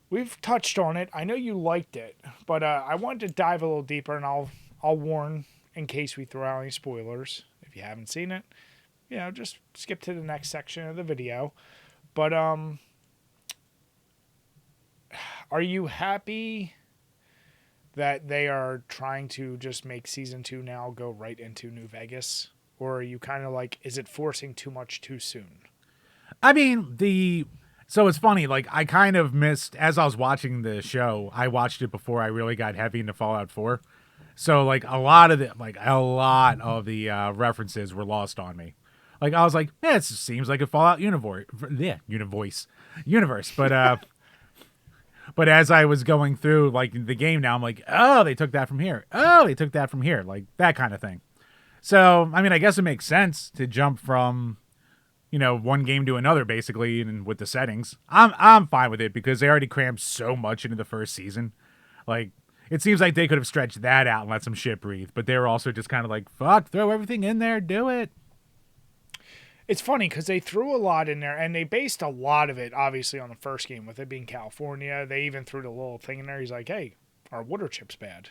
we've touched on it. I know you liked it, but I wanted to dive a little deeper, and I'll warn in case we throw out any spoilers. If you haven't seen it, just skip to the next section of the video. But are you happy that they are trying to just make season 2 now go right into New Vegas? Or are you kind of is it forcing too much too soon? I mean, so it's funny, I kind of missed, as I was watching the show, I watched it before I really got heavy into Fallout 4. So, a lot of the references were lost on me. I was like, it seems like a Fallout universe. But as I was going through, the game now, I'm like, oh, they took that from here. Oh, they took that from here. That kind of thing. So, I mean, I guess it makes sense to jump from, one game to another, basically, and with the settings. I'm fine with it because they already crammed so much into the first season. It seems like they could have stretched that out and let some shit breathe, but they were also just kind of fuck, throw everything in there, do it. It's funny because they threw a lot in there, and they based a lot of it, obviously, on the first game, with it being California. They even threw the little thing in there. He's like, hey, our water chip's bad.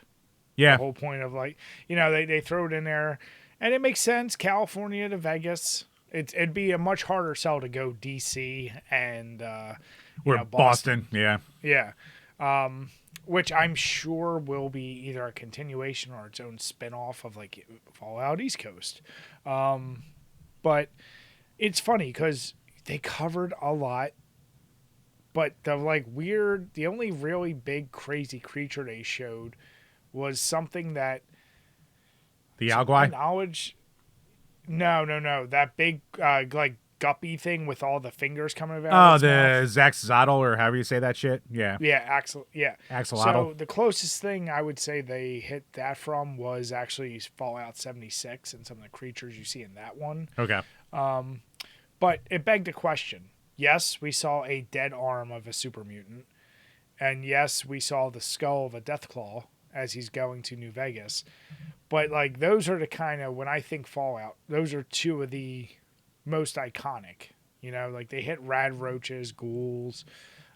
Yeah. The whole point of they throw it in there, and it makes sense. California to Vegas, it'd be a much harder sell to go DC and Boston. Yeah. Yeah. Which I'm sure will be either a continuation or its own spinoff of Fallout East Coast. But it's funny because they covered a lot, but the only really big crazy creature they showed was something that the Alguai? Knowledge. No. That big guppy thing with all the fingers coming out. Oh, the Zaxxotl, or however you say that shit. Yeah. Yeah, Axolotl. So the closest thing I would say they hit that from was actually Fallout 76 and some of the creatures you see in that one. Okay. But it begged a question. Yes, we saw a dead arm of a super mutant. And yes, we saw the skull of a Deathclaw as he's going to New Vegas. But those are the kind of, when I think Fallout, those are two of the most iconic. They hit rad roaches, ghouls.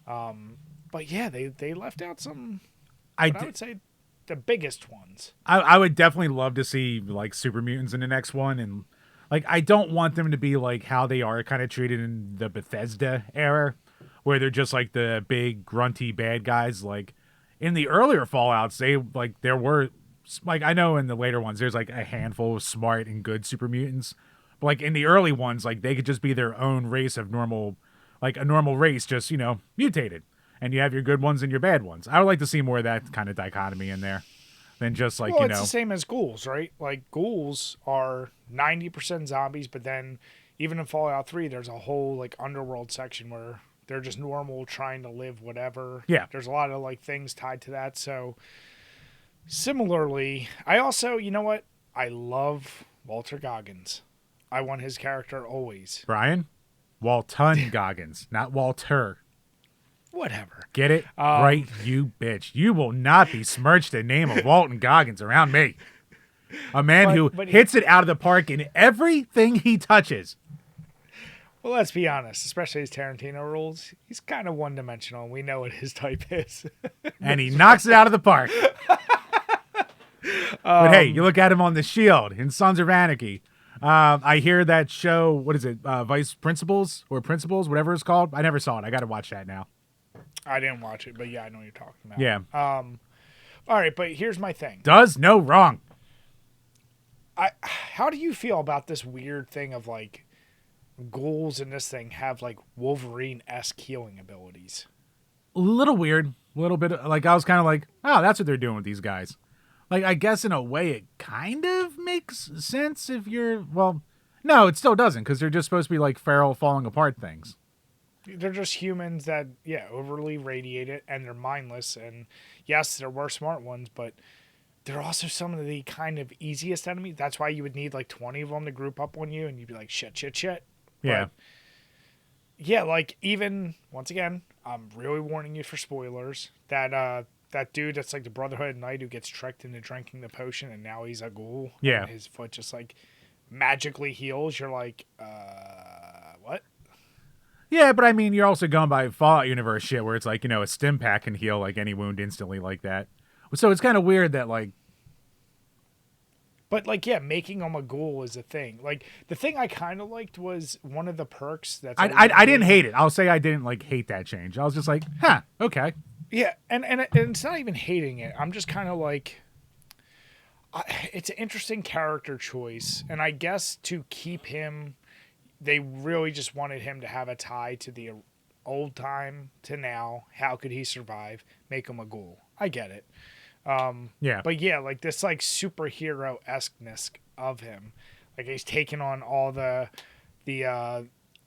But yeah, they left out some, I would say the biggest ones. I would definitely love to see super mutants in the next one, and I don't want them to be how they are kind of treated in the Bethesda era, where they're just the big grunty bad guys. In the earlier Fallouts, there were I know in the later ones there's a handful of smart and good super mutants, but in the early ones they could just be their own race of normal, a normal race, just mutated, and you have your good ones and your bad ones. I would like to see more of that kind of dichotomy in there than just it's the same as ghouls, right? Ghouls are 90% zombies, but then even in Fallout 3 there's a whole underworld section where they're just normal, trying to live whatever. Yeah. There's a lot of things tied to that. So similarly, I also, what? I love Walter Goggins. I want his character always. Brian? Walton Goggins, not Walter. Whatever. Get it? Right, you bitch. You will not besmirch the name of Walton Goggins around me. A man who hits it out of the park in everything he touches. Well, let's be honest, especially his Tarantino roles, he's kind of one-dimensional, and we know what his type is. And he knocks it out of the park. But hey, you look at him on The Shield, in Sons of Anarchy, I hear that show. What is it? Vice Principals or Principals, whatever it's called. I never saw it. I got to watch that now. I didn't watch it, but yeah, I know what you're talking about. Yeah. All right, but here's my thing. Does no wrong. How do you feel about this weird thing of like ghouls in this thing have like Wolverine-esque healing abilities? A little weird. A little bit. Like I was kind of like, oh, that's what they're doing with these guys. Like I guess in a way it kind of makes sense if you're no, it still doesn't because they're just supposed to be like feral, falling apart things. They're just humans that overly radiate it, and they're mindless. And yes, there were smart ones, but they're also some of the kind of easiest enemies. That's why you would need like 20 of them to group up on you, and you'd be like, shit. Yeah. But, yeah, like even, once again, I'm really warning you for spoilers. That dude that's like the Brotherhood of Night who gets tricked into drinking the potion, and now he's a ghoul. Yeah. And his foot just like magically heals. You're like, what? Yeah, but I mean, you're also going by Fallout universe shit where it's like, a stim pack can heal like any wound instantly like that. So it's kind of weird that like. But like, yeah, making him a ghoul is a thing. Like the thing I kind of liked was one of the perks. I didn't hate it. I'll say I didn't like hate that change. I was just like, huh, okay. Yeah, and it's not even hating it. I'm just kind of like, it's an interesting character choice, and I guess to keep him, they really just wanted him to have a tie to the old time to now. How could he survive? Make him a ghoul. I get it. Yeah. But yeah, like this like superhero-esqueness of him. Like he's taking on all the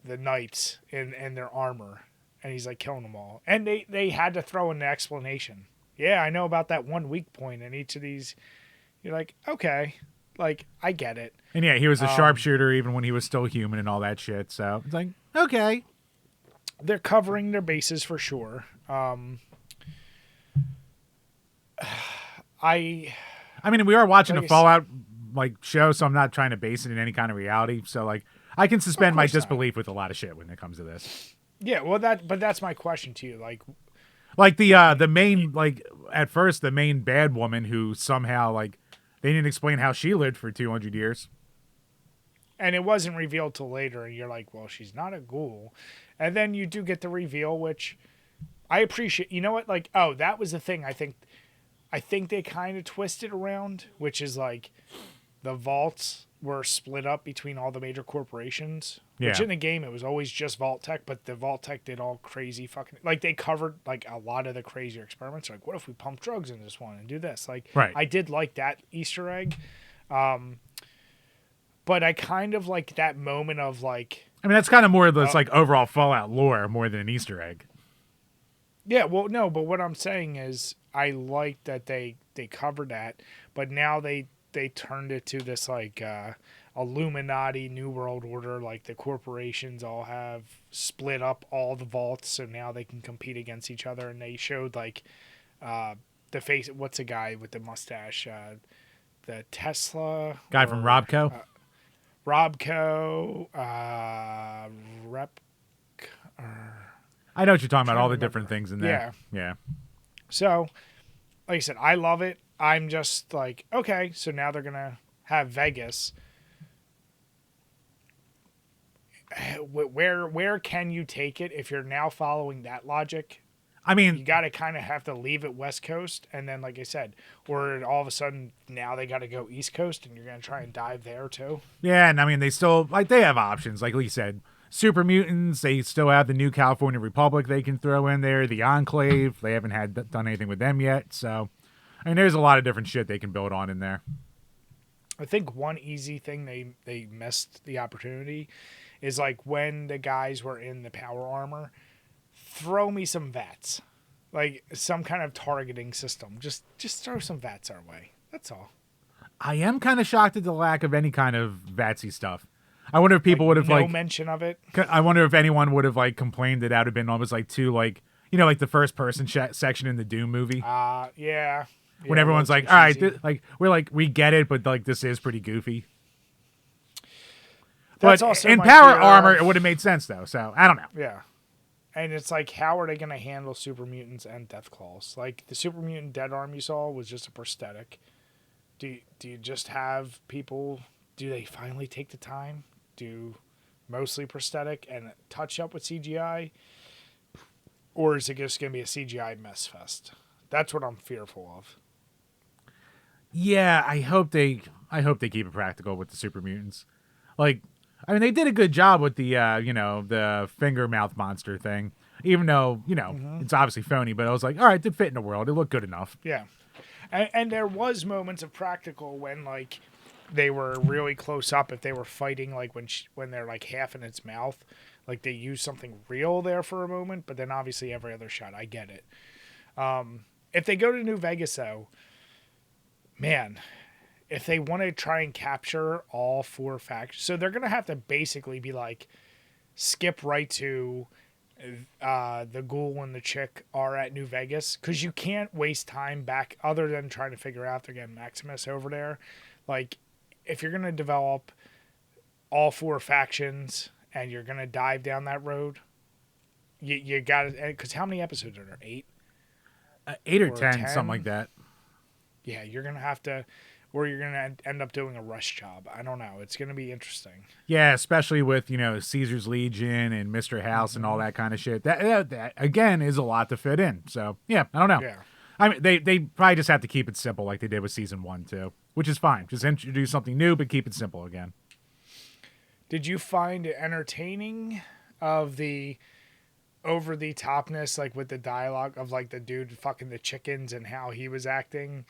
knights in their armor, and he's like killing them all. And they had to throw in the explanation. Yeah, I know about that one weak point in each of these. You're like, okay, like I get it. And yeah, he was a sharpshooter even when he was still human and all that shit. So it's like, okay. They're covering their bases for sure. I mean, we are watching like a Fallout like show, so I'm not trying to base it in any kind of reality. So like, I can suspend my disbelief with a lot of shit when it comes to this. Yeah, well, that's my question to you. Like the main at first the main bad woman who somehow like they didn't explain how she lived for 200 years. And it wasn't revealed till later, and you're like, well, she's not a ghoul. And then you do get the reveal, which I appreciate. You know what? Like, oh, that was the thing. I think they kind of twisted around, which is like the vaults were split up between all the major corporations. Yeah. Which in the game, it was always just Vault Tech, but the Vault Tech did all crazy fucking... Like, they covered, like, a lot of the crazier experiments. Like, what if we pump drugs in this one and do this? Like, right. I did like that Easter egg. But I kind of like that moment of, like... I mean, that's kind of more of this, like, overall Fallout lore more than an Easter egg. Yeah, well, no, but what I'm saying is I like that they covered that, but now they turned it to this, like, Illuminati New World Order, like the corporations all have split up all the vaults, so now they can compete against each other. And they showed like the face. What's a guy with the mustache? The Tesla guy from RoccoW. RoccoW. I know what you're talking about. All the different things in there. Yeah. So, like I said, I love it. I'm just like, okay, so now they're gonna have Vegas. Where can you take it if you're now following that logic? I mean, you got to kind of have to leave it West Coast, and then, like I said, or all of a sudden now they got to go East Coast, and you're gonna try and dive there too. Yeah, and I mean they still they have options, like you said, super mutants. They still have the New California Republic they can throw in there, the Enclave. They haven't done anything with them yet, so I mean there's a lot of different shit they can build on in there. I think one easy thing they missed the opportunity is like when the guys were in the power armor, throw me some VATS. Like some kind of targeting system. Just throw some VATS our way. That's all. I am kind of shocked at the lack of any kind of VATSy stuff. I wonder if people would have no mention of it. I wonder if anyone would have like complained that would have been almost like too like like the first person section in the Doom movie. Yeah. When everyone's like, all right, we get it, but like this is pretty goofy. That's but also in my power fear. armor, it would have made sense though. So I don't know. Yeah, and it's like, how are they going to handle super mutants and Deathclaws? Like the super mutant dead arm you saw was just a prosthetic. Do you just have people do they finally take the time, do mostly prosthetic and touch up with CGI, or is it just going to be a CGI mess fest? That's what I'm fearful of. Yeah, I hope they keep it practical with the super mutants. Like, I mean, they did a good job with the the finger mouth monster thing. Even though it's obviously phony, but I was like, all right, it fit in the world. It looked good enough. Yeah, and there was moments of practical when like they were really close up. If they were fighting, like when they're like half in its mouth, like they used something real there for a moment. But then obviously every other shot, I get it. If they go to New Vegas though, man, if they want to try and capture all 4 factions, so they're gonna have to basically be like skip right to the ghoul and the chick are at New Vegas, because you can't waste time back other than trying to figure out they're getting Maximus over there. Like, if you're gonna develop all 4 factions and you're gonna dive down that road, you got to, because how many episodes are there? 8, 8 or 10, something like that. Yeah, you're gonna have to, or you're gonna end up doing a rush job. I don't know. It's gonna be interesting. Yeah, especially with Caesar's Legion and Mr. House and all that kind of shit. That again is a lot to fit in. So yeah, I don't know. Yeah. I mean, they probably just have to keep it simple like they did with season 1 too, which is fine. Just introduce something new, but keep it simple again. Did you find it entertaining of the over the topness, like with the dialogue of like the dude fucking the chickens and how he was acting?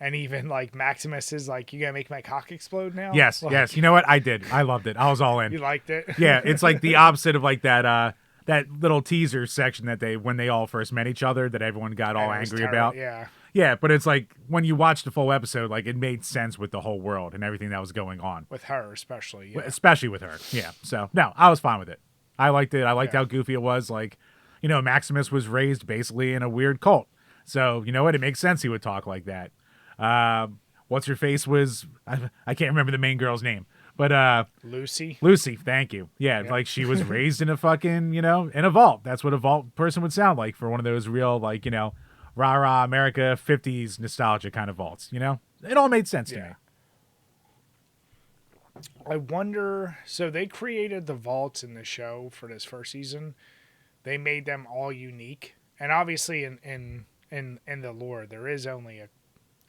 And even like Maximus is like, you gonna make my cock explode now? Yes, like, yes. You know what? I did. I loved it. I was all in. You liked it? Yeah, it's like the opposite of like that little teaser section that when they all first met each other that everyone got all angry about. Yeah. Yeah, but it's like when you watch the full episode, like it made sense with the whole world and everything that was going on. With her especially. Yeah. Especially with her. Yeah. So no, I was fine with it. I liked it. I liked how goofy it was. Like, Maximus was raised basically in a weird cult. So you know what? It makes sense he would talk like that. What's her face was I can't remember the main girl's name, but Lucy, thank you. Yeah, like she was raised in a fucking in a vault. That's what a vault person would sound like for one of those real like rah rah America 50s nostalgia kind of vaults. It all made sense to me. I wonder, so they created the vaults in the show for this first season. They made them all unique, and obviously in the lore there is only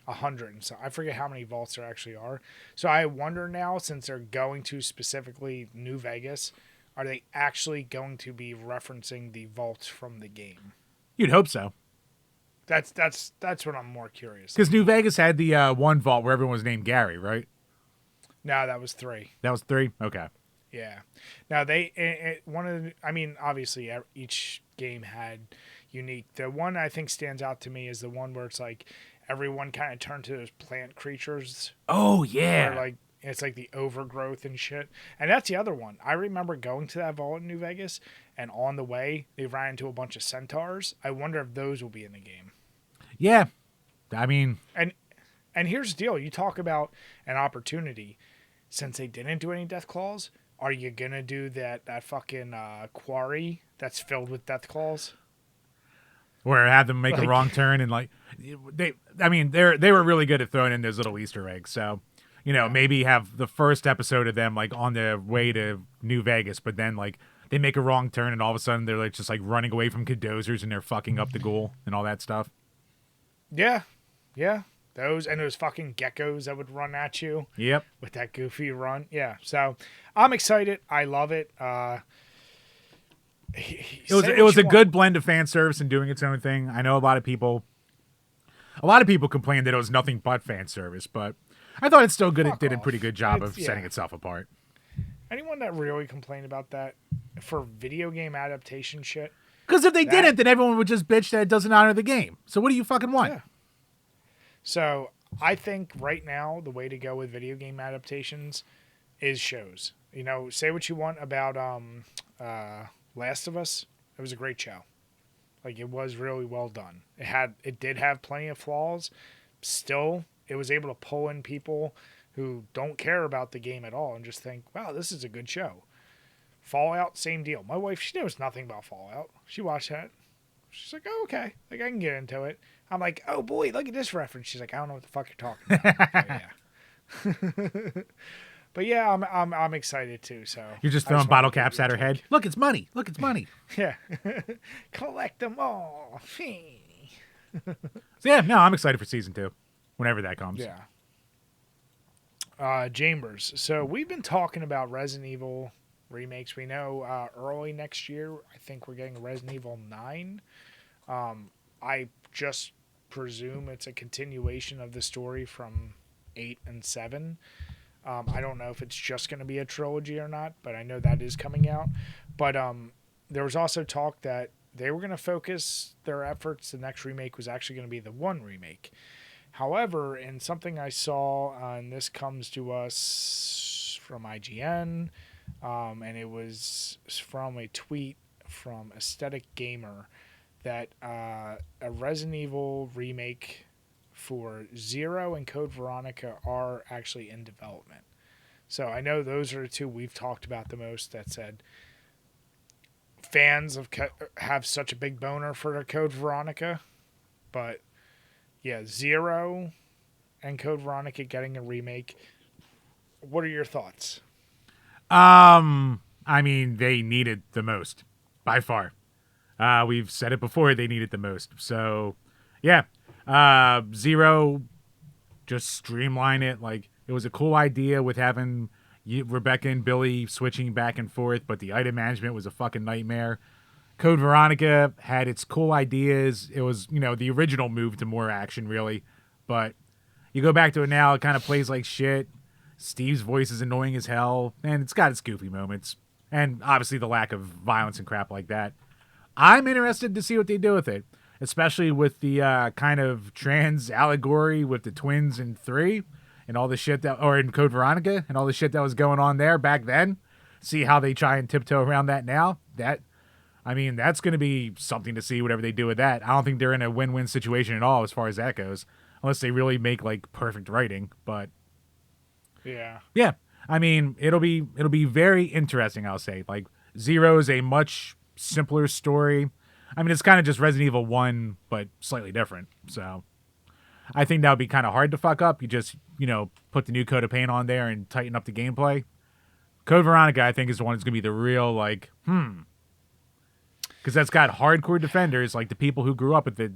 100, and so I forget how many vaults there actually are. So I wonder now, since they're going to specifically New Vegas, are they actually going to be referencing the vaults from the game? You'd hope so. That's what I'm more curious. Because New Vegas had the one vault where everyone was named Gary, right? No, that was 3. That was 3. Okay. Yeah. Now obviously each game had unique. The one I think stands out to me is the one where it's like everyone kind of turned to those plant creatures. Oh yeah. Like it's like the overgrowth and shit. And that's the other one. I remember going to that vault in New Vegas, and on the way they ran into a bunch of centaurs. I wonder if those will be in the game. Yeah. I mean, and here's the deal. You talk about an opportunity. Since they didn't do any death claws, are you gonna do that fucking quarry that's filled with death claws? Or have them make a wrong turn and like they were really good at throwing in those little Easter eggs. So, maybe have the first episode of them like on their way to New Vegas, but then like they make a wrong turn and all of a sudden they're like just like running away from cadozers and they're fucking up the ghoul and all that stuff. Yeah. Yeah. Those fucking geckos that would run at you. Yep. With that goofy run. Yeah. So I'm excited. I love it. It was a good blend of fan service and doing its own thing. I know a lot of people complained that it was nothing but fan service, but I thought it's still good. It did a pretty good job of setting itself apart. Anyone that really complained about that for video game adaptation shit. Because if they didn't, then everyone would just bitch that it doesn't honor the game. So what do you fucking want? Yeah. So I think right now the way to go with video game adaptations is shows. Say what you want about Last of Us. It was a great show. Like, it was really well done. It did have plenty of flaws. Still, it was able to pull in people who don't care about the game at all and just think, wow, this is a good show. Fallout, same deal. My wife, she knows nothing about Fallout. She watched that. She's like, oh, okay. Like, I can get into it. I'm like, oh, boy, look at this reference. She's like, I don't know what the fuck you're talking about. But yeah, I'm excited too. So You're just I throwing wanted bottle to get caps your at her head. take. Look, it's money. Look, it's money. Yeah, collect them all. So yeah, no, I'm excited for season 2, whenever that comes. Yeah. Chambers. So we've been talking about Resident Evil remakes. We know early next year, I think we're getting Resident Evil 9. I just presume it's a continuation of the story from 8 and 7. I don't know if it's just going to be a trilogy or not, but I know that is coming out. But there was also talk that they were going to focus their efforts. The next remake was actually going to be the 1 remake. However, in something I saw, and this comes to us from IGN, and it was from a tweet from Aesthetic Gamer, that a Resident Evil remake for Zero and Code Veronica are actually in development. So I know those are the two we've talked about the most that said fans have such a big boner for the Code Veronica, but yeah, Zero and Code Veronica getting a remake. What are your thoughts? I mean, they need it the most, by far. We've said it before, they need it the most. So, yeah. Zero, just streamline it. Like, it was a cool idea with having Rebecca and Billy switching back and forth, but the item management was a fucking nightmare. Code Veronica had its cool ideas. It was, the original move to more action, really. But you go back to it now, it kind of plays like shit. Steve's voice is annoying as hell, and it's got its goofy moments. And obviously the lack of violence and crap like that. I'm interested to see what they do with it, especially with the kind of trans allegory with the twins in 3 and all the shit or in Code Veronica and all the shit that was going on there back then. See how they try and tiptoe around that now. That's going to be something to see, whatever they do with that. I don't think they're in a win-win situation at all as far as that goes, unless they really make like perfect writing. But yeah, it'll be very interesting. I'll say, like, Zero is a much simpler story. It's kind of just Resident Evil 1, but slightly different. So I think that would be kind of hard to fuck up. You just, put the new coat of paint on there and tighten up the gameplay. Code Veronica, I think, is the one that's going to be the real, like, because that's got hardcore defenders, like the people who grew up with it.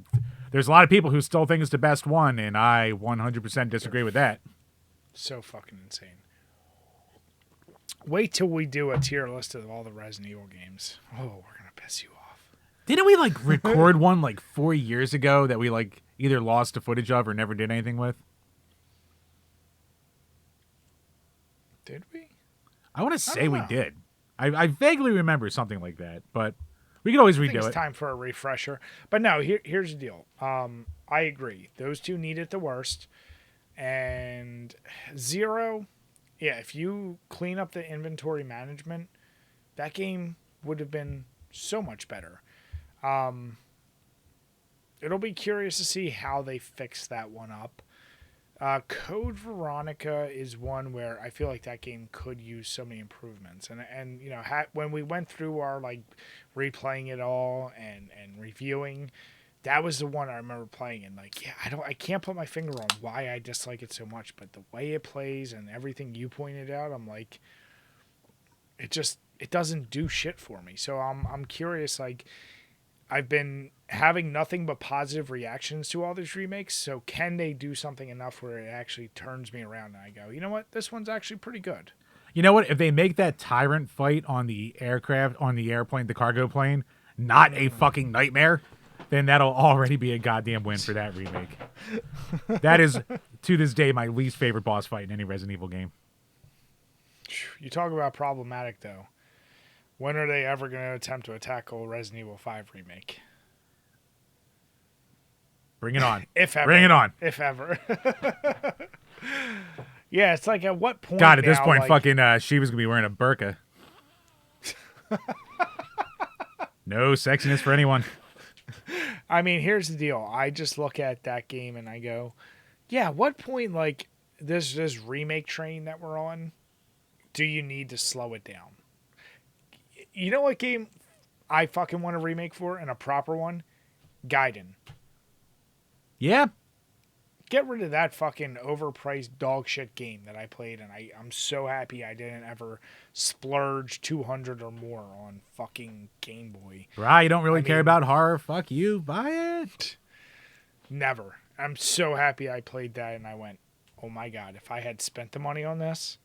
There's a lot of people who still think it's the best one, and I 100% disagree with that. So fucking insane. Wait till we do a tier list of all the Resident Evil games. Oh, we're going to piss you off. Didn't we, like, record one, like, 4 years ago that we, like, either lost the footage of or never did anything with? Did we? I want to say we did. I vaguely remember something like that, but we could always redo it. It's time for a refresher. But no, here's the deal. I agree. Those two need it the worst. And Zero, yeah, if you clean up the inventory management, that game would have been so much better. It'll be curious to see how they fix that one up. Code Veronica is one where I feel like that game could use so many improvements. And when we went through our, like, replaying it all and reviewing, that was the one I remember playing and, like, yeah, I can't put my finger on why I dislike it so much, but the way it plays and everything you pointed out, I'm like, it doesn't do shit for me. So I'm curious, like, I've been having nothing but positive reactions to all these remakes. So can they do something enough where it actually turns me around and I go, you know what? This one's actually pretty good. You know what? If they make that tyrant fight on the aircraft, on the airplane, the cargo plane, not a fucking nightmare, then that'll already be a goddamn win for that remake. That is, to this day, my least favorite boss fight in any Resident Evil game. You talk about problematic, though. When are they ever going to attempt to tackle Resident Evil 5 remake? Bring it on. If ever. Bring it on. If ever. Yeah, it's like, at what point God, at this now, point, like, fucking Shiva's going to be wearing a burqa. No sexiness for anyone. Here's the deal. I just look at that game and I go, yeah, at what point, like, this remake train that we're on, do you need to slow it down? You know what game I fucking want a remake for, and a proper one? Gaiden. Yeah. get rid of that fucking overpriced dog shit game that I played, and I'm so happy I didn't ever splurge 200 or more on fucking Game Boy. Bri, you don't really I care mean, about horror? Fuck you. Buy it. never. I'm so happy I played that, and I went, oh my god, if I had spent the money on this,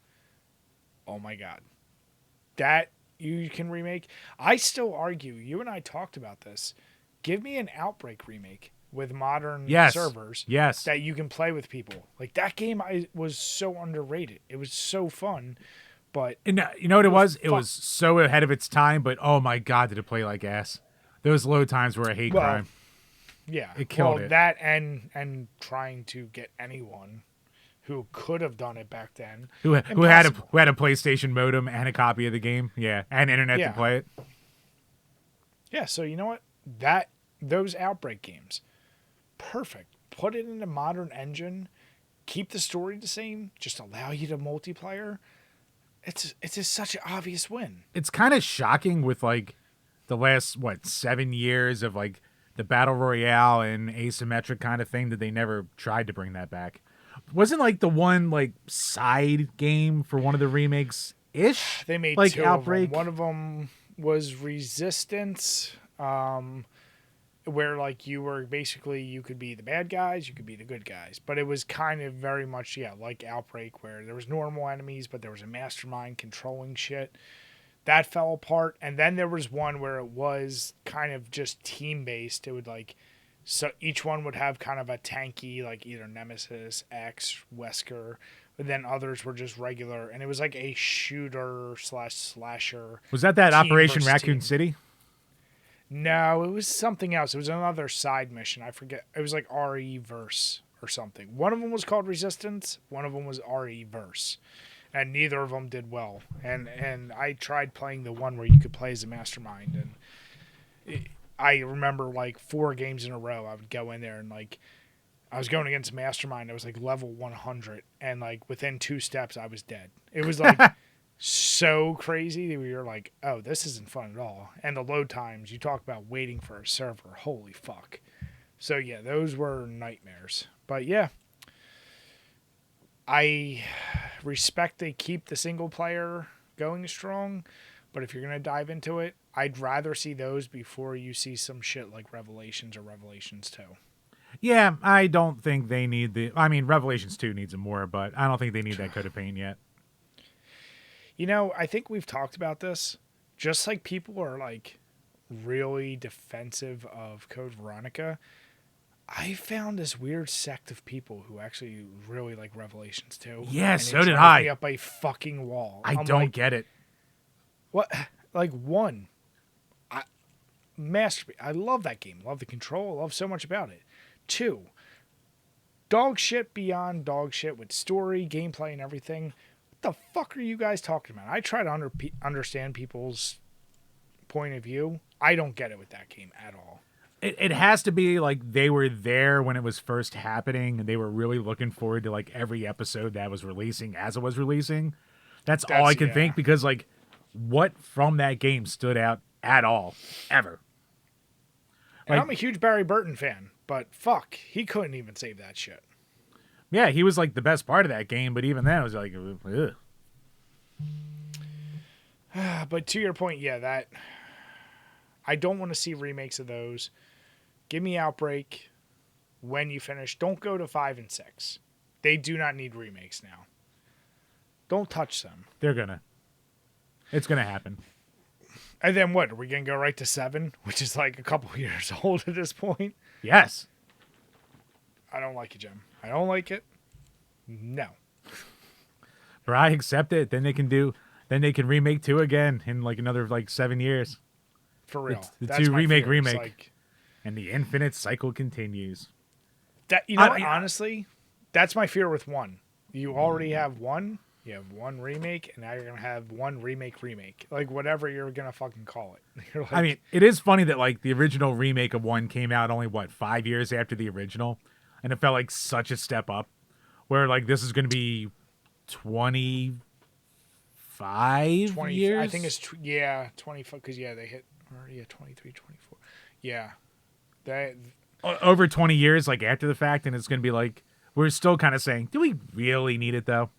oh my god. That you can remake. I still argue, you and I talked about this. Give me an Outbreak remake with modern servers Yes. that you can play with people. Like that game was so underrated. It was so fun, but And you know what it was? It was so ahead of its time, but oh my god, did it play like ass. Those low times were a hate crime. Yeah. It killed it. That and trying to get anyone who could have done it back then. Who had a PlayStation modem and a copy of the game. Yeah. And internet to play it. Yeah, so you know what? Those Outbreak games, perfect. Put it in a modern engine, keep the story the same, just allow you to multiplayer. It's just such an obvious win. It's kind of shocking with like the last 7 years of like the battle royale and asymmetric kind of thing that they never tried to bring that back. Wasn't like the one like side game for one of the remakes ish? They made like two Outbreak. of them. One of them was Resistance. Where like you could be the bad guys, you could be the good guys, but it was kind of very much like Outbreak, where there was normal enemies but there was a mastermind controlling shit. That fell apart. And then there was one where it was kind of just team based. It would so each one would have kind of a tanky, like either Nemesis, X, Wesker, but then others were just regular, and it was like a shooter / slasher. Was that Operation Raccoon team. City? No, it was something else. It was another side mission. I forget. It was like RE Verse or something. One of them was called Resistance. One of them was RE Verse. And neither of them did well. And I tried playing the one where you could play as a mastermind. And I remember like 4 games in a row, I would go in there and like, I was going against mastermind. I was like level 100. And like within 2 steps, I was dead. It was like... so crazy that we were like, oh, this isn't fun at all. And the load times, you talk about waiting for a server, holy fuck. So yeah, those were nightmares. But yeah, I respect they keep the single player going strong, but if you're going to dive into it, I'd rather see those before you see some shit like Revelations or Revelations 2. Yeah, I don't think they need Revelations 2 needs it more, but I don't think they need that coat of paint yet. You know, I think we've talked about this. Just like people are like really defensive of Code Veronica, I found this weird sect of people who actually really like Revelations 2. Yeah, and so did I. Me up a fucking wall. I don't get it. What? Like masterpiece. I love that game. Love the control. Love so much about it. 2, dog shit beyond dog shit with story, gameplay, and everything. The fuck are you guys talking about? I try to understand people's point of view. I don't get it with that game at all. It has to be like they were there when it was first happening and they were really looking forward to like every episode that was releasing as it was releasing. That's all I can think, because like what from that game stood out at all ever. And I'm a huge Barry Burton fan, but fuck, he couldn't even save that shit. Yeah, he was like the best part of that game, but even then it was like, ugh. But to your point, yeah, that I don't want to see remakes of those. Give me Outbreak when you finish. Don't go to 5 and 6. They do not need remakes now. Don't touch them. It's gonna happen. And then what? Are we gonna go right to 7, which is like a couple years old at this point? Yes. I don't like it, Jim. I don't like it. No. But I accept it. Then they can remake 2 again in like another like 7 years. For real. The That's 2 my remake. like, and the infinite cycle continues. That honestly, that's my fear with 1. You already have 1. You have 1 remake, and now you're gonna have 1 remake. Like whatever you're gonna fucking call it. You're like, I mean, it is funny that like the original remake of 1 came out only 5 years after the original. And it felt like such a step up, where like this is going to be 25 years. I think it's 25 because they hit 23, 24. Yeah, that over 20 years like after the fact, and it's going to be like we're still kind of saying, do we really need it though?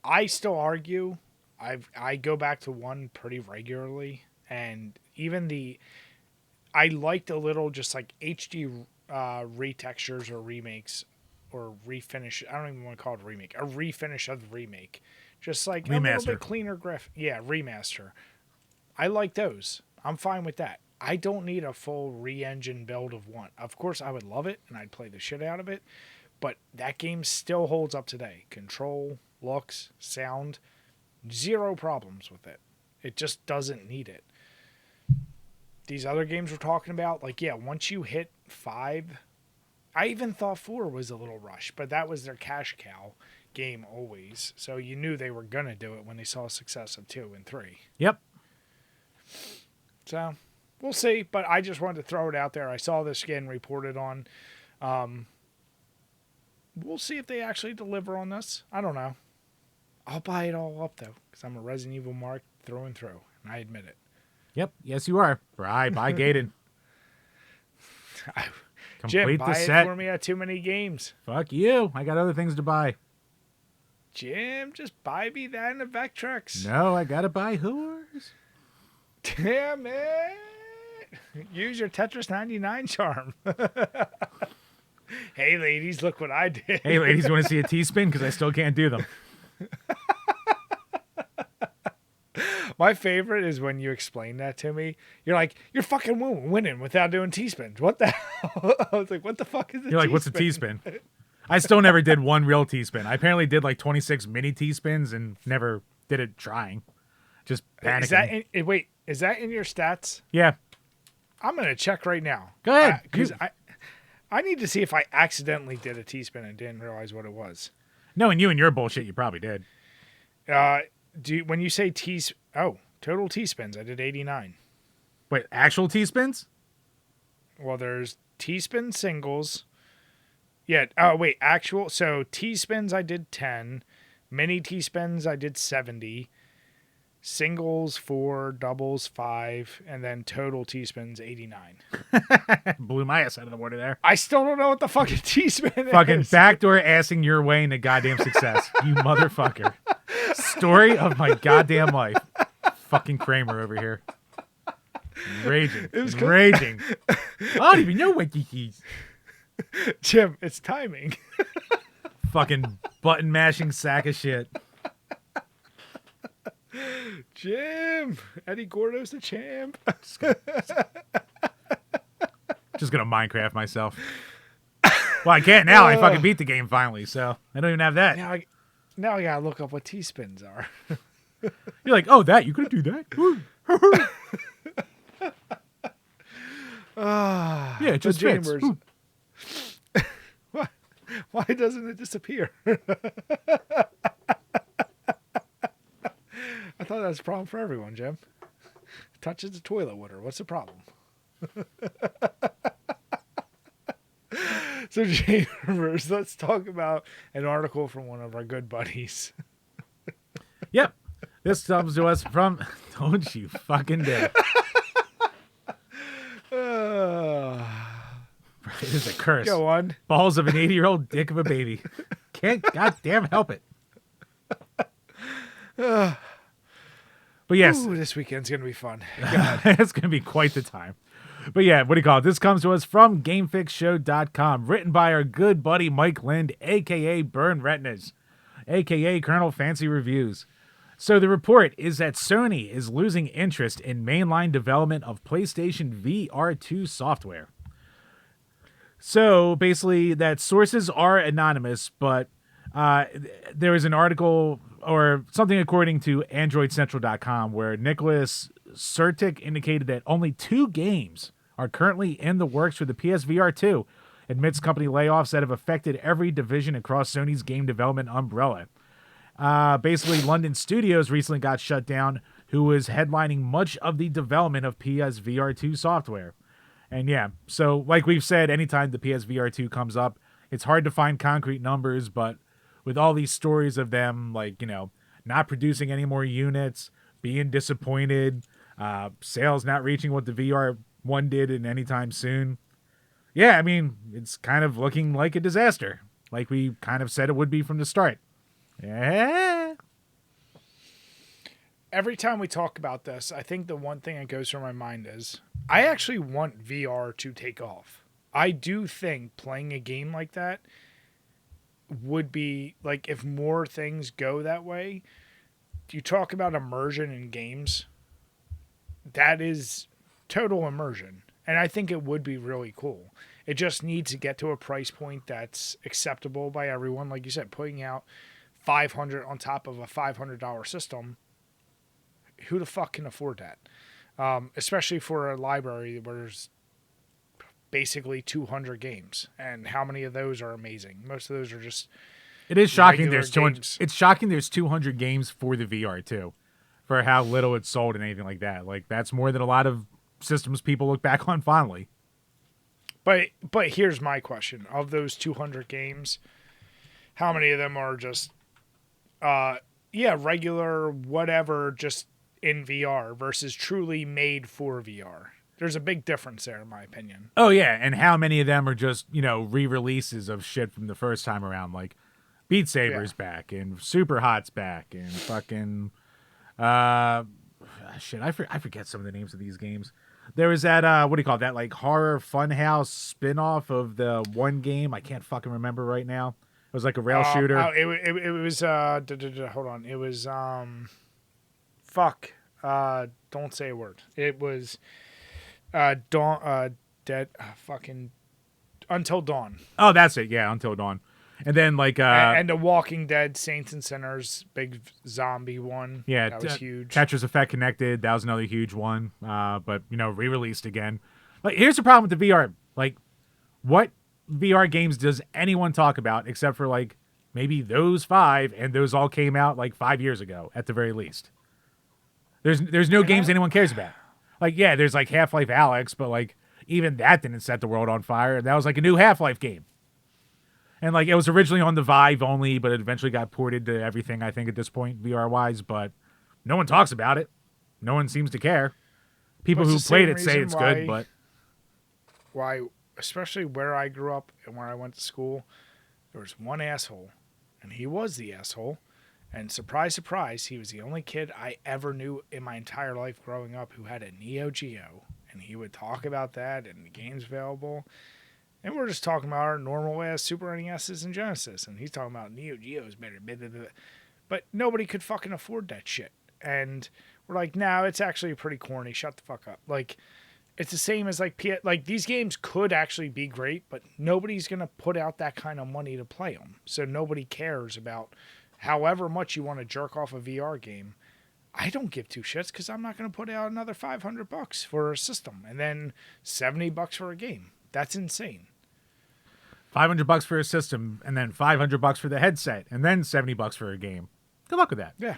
I still argue. I go back to 1 pretty regularly, and even I liked a little just like HD retextures or remakes or refinish. I don't even want to call it a remake. A refinish of the remake, just like a little bit cleaner graph. Yeah, remaster. I like those. I'm fine with that. I don't need a full re-engine build of 1. Of course, I would love it, and I'd play the shit out of it, but that game still holds up today. Control, looks, sound, 0 problems with it. It just doesn't need it. These other games we're talking about, like, yeah, once you hit 5, I even thought 4 was a little rush, but that was their cash cow game always. So you knew they were going to do it when they saw success of 2 and 3. Yep. So we'll see, but I just wanted to throw it out there. I saw this getting reported on. We'll see if they actually deliver on this. I don't know. I'll buy it all up, though, because I'm a Resident Evil mark through and through, and I admit it. Yep. Yes, you are. Right. Buy Gaiden. Jim, Complete buy the set. it for me at too many games. Fuck you. I got other things to buy. Jim, just buy me that and the Vectrex. No, I gotta buy whores. Damn it. Use your Tetris 99 charm. Hey, ladies, look what I did. Hey, ladies, you want to see a T-spin? Because I still can't do them. My favorite is when you explain that to me. You're like, you're fucking winning without doing T-spins. What the hell? I was like, what the fuck is a You're like, what's a T-spin? I still never did one real T-spin. I apparently did like 26 mini T-spins and never did it trying. Just panicking. Wait, is that in your stats? Yeah. I'm going to check right now. Go ahead. Because I need to see if I accidentally did a T-spin and didn't realize what it was. Knowing you and your bullshit, you probably did. When you say total T-spins, I did 89. Wait, actual T-spins? Well, there's T-spin singles. Yeah. Oh, wait, actual. So T-spins, I did 10. Mini T-spins, I did 70. Singles 4, doubles 5, and then total T-spins 89. Blew my ass out of the water there. I still don't know what the fucking T-spin is. Fucking backdoor assing your way into goddamn success, you motherfucker. Story of my goddamn life. Fucking Kramer over here. Raging. Raging. I don't even know what this is. Jim, it's timing. Fucking button mashing sack of shit. Jim, Eddie Gordo's the champ. Just gonna Minecraft myself. Well, I can't now. I fucking beat the game finally, so I don't even have that. Now I gotta look up what T-spins are. You're like, oh, that you could do that. Yeah, it just fits. Why doesn't it disappear? I thought that was a problem for everyone, Jim. Touches the toilet water. What's the problem? So, Jamers, let's talk about an article from one of our good buddies. Yep. This comes to us from... Don't you fucking dare. It is a curse. Go on. Balls of an 80-year-old dick of a baby. Can't goddamn help it. But yes. Ooh, this weekend's going to be fun. It's going to be quite the time. But yeah, what do you call it? This comes to us from GameFixShow.com, written by our good buddy Mike Lind, a.k.a. Burn Retinas, a.k.a. Colonel Fancy Reviews. So the report is that Sony is losing interest in mainline development of PlayStation VR2 software. So basically that sources are anonymous, but there was an article or something according to AndroidCentral.com where Nicholas Sertic indicated that only 2 games are currently in the works for the PSVR 2, amidst company layoffs that have affected every division across Sony's game development umbrella. Basically, London Studios recently got shut down, who was headlining much of the development of PSVR 2 software. And yeah, so like we've said, anytime the PSVR 2 comes up, it's hard to find concrete numbers, but with all these stories of them, like, you know, not producing any more units, being disappointed, sales not reaching what the VR 1 did in any time soon. Yeah, I mean, it's kind of looking like a disaster, like we kind of said it would be from the start. Yeah. Every time we talk about this, I think the one thing that goes through my mind is I actually want VR to take off. I do think playing a game like that would be like if more things go that way. You talk about immersion in games, that is total immersion. And I think it would be really cool. It just needs to get to a price point that's acceptable by everyone. Like you said, putting out 500 on top of a $500 system, who the fuck can afford that? Especially for a library where there's basically 200 games, and how many of those are amazing? Most of those are just It is shocking regular there's 200. games. It's shocking there's 200 games for the VR too, for how little it's sold and anything like that. Like that's more than a lot of systems people look back on fondly. But here's my question: of those 200 games, how many of them are just regular whatever, just in VR versus truly made for VR? There's a big difference there, in my opinion. Oh yeah, and how many of them are just re-releases of shit from the first time around, like Beat Saber's back and Super Hot's back and fucking shit. I forget some of the names of these games. There was that what do you call it? That like horror funhouse spin-off of the one game. I can't fucking remember right now. It was like a rail shooter. Oh, it was hold on. It was don't say a word. It was fucking Until Dawn. Oh, that's it. Yeah, Until Dawn. And then like and the Walking Dead Saints and Sinners big zombie one. Yeah, that was huge. Tetris Effect Connected, that was another huge one. But re-released again. Like here's the problem with the VR. Like what VR games does anyone talk about except for like maybe those 5, and those all came out like 5 years ago at the very least. There's no games anyone cares about. Like yeah, there's like Half-Life Alyx, but like even that didn't set the world on fire. That was like a new Half-Life game. And like it was originally on the Vive only, but it eventually got ported to everything, I think, at this point, VR wise. But no one talks about it. No one seems to care. People who played it say it's good, but why, especially where I grew up and where I went to school, there was one asshole, and he was the asshole. And surprise, surprise, he was the only kid I ever knew in my entire life growing up who had a Neo Geo, and he would talk about that and the games available. And we're just talking about our normal ass Super NESs and Genesis. And he's talking about Neo Geo's better. Blah, blah, blah. But nobody could fucking afford that shit. And we're like, no, it's actually pretty corny. Shut the fuck up. Like, it's the same as like these games could actually be great, but nobody's going to put out that kind of money to play them. So nobody cares about however much you want to jerk off a VR game. I don't give two shits because I'm not going to put out another $500 for a system and then $70 for a game. That's insane. $500 for a system, and then $500 for the headset, and then $70 for a game. Good luck with that. Yeah.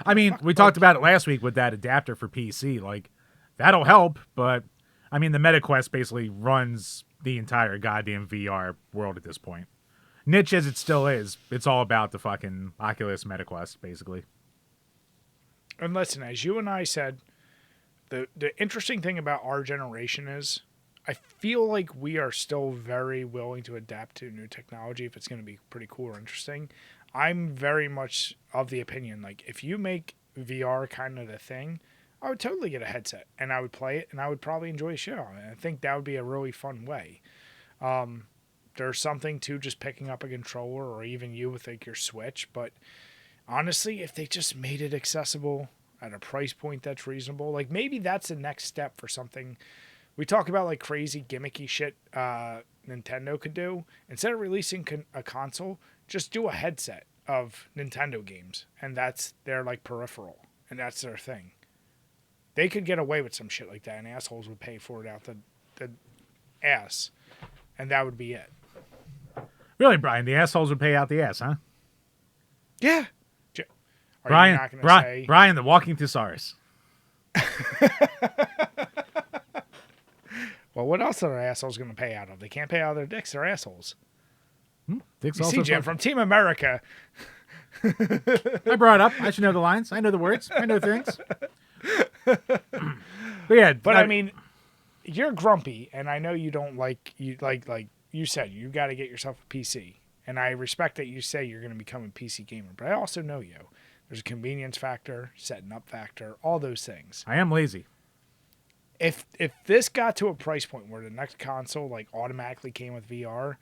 I mean, we talked about it last week with that adapter for PC. Like, that'll help, but I mean, the MetaQuest basically runs the entire goddamn VR world at this point. Niche as it still is, it's all about the fucking Oculus MetaQuest, basically. And listen, as you and I said, the interesting thing about our generation is I feel like we are still very willing to adapt to new technology if it's going to be pretty cool or interesting. I'm very much of the opinion, like, if you make VR kind of the thing, I would totally get a headset, and I would play it, and I would probably enjoy shit on it. I think that would be a really fun way. There's something to just picking up a controller, or even you with, like, your Switch, but honestly, if they just made it accessible at a price point that's reasonable, like, maybe that's the next step for something. We talk about like crazy gimmicky shit Nintendo could do. Instead of releasing a console, just do a headset of Nintendo games, and that's their like peripheral, and that's their thing. They could get away with some shit like that, and assholes would pay for it out the ass, and that would be it. Really, Brian? The assholes would pay out the ass, huh? Yeah. Brian, the walking thesaurus. Well, what else are assholes going to pay out of? They can't pay out of their dicks. They're assholes. Dicks you also see, Jim, from Team America. I brought it up. I should know the lines. I know the words. I know things. But yeah. But I mean, you're grumpy, and I know you don't like you said you got to get yourself a PC, and I respect that you say you're going to become a PC gamer. But I also know you. There's a convenience factor, setting up factor, all those things. I am lazy. If this got to a price point where the next console like automatically came with VR,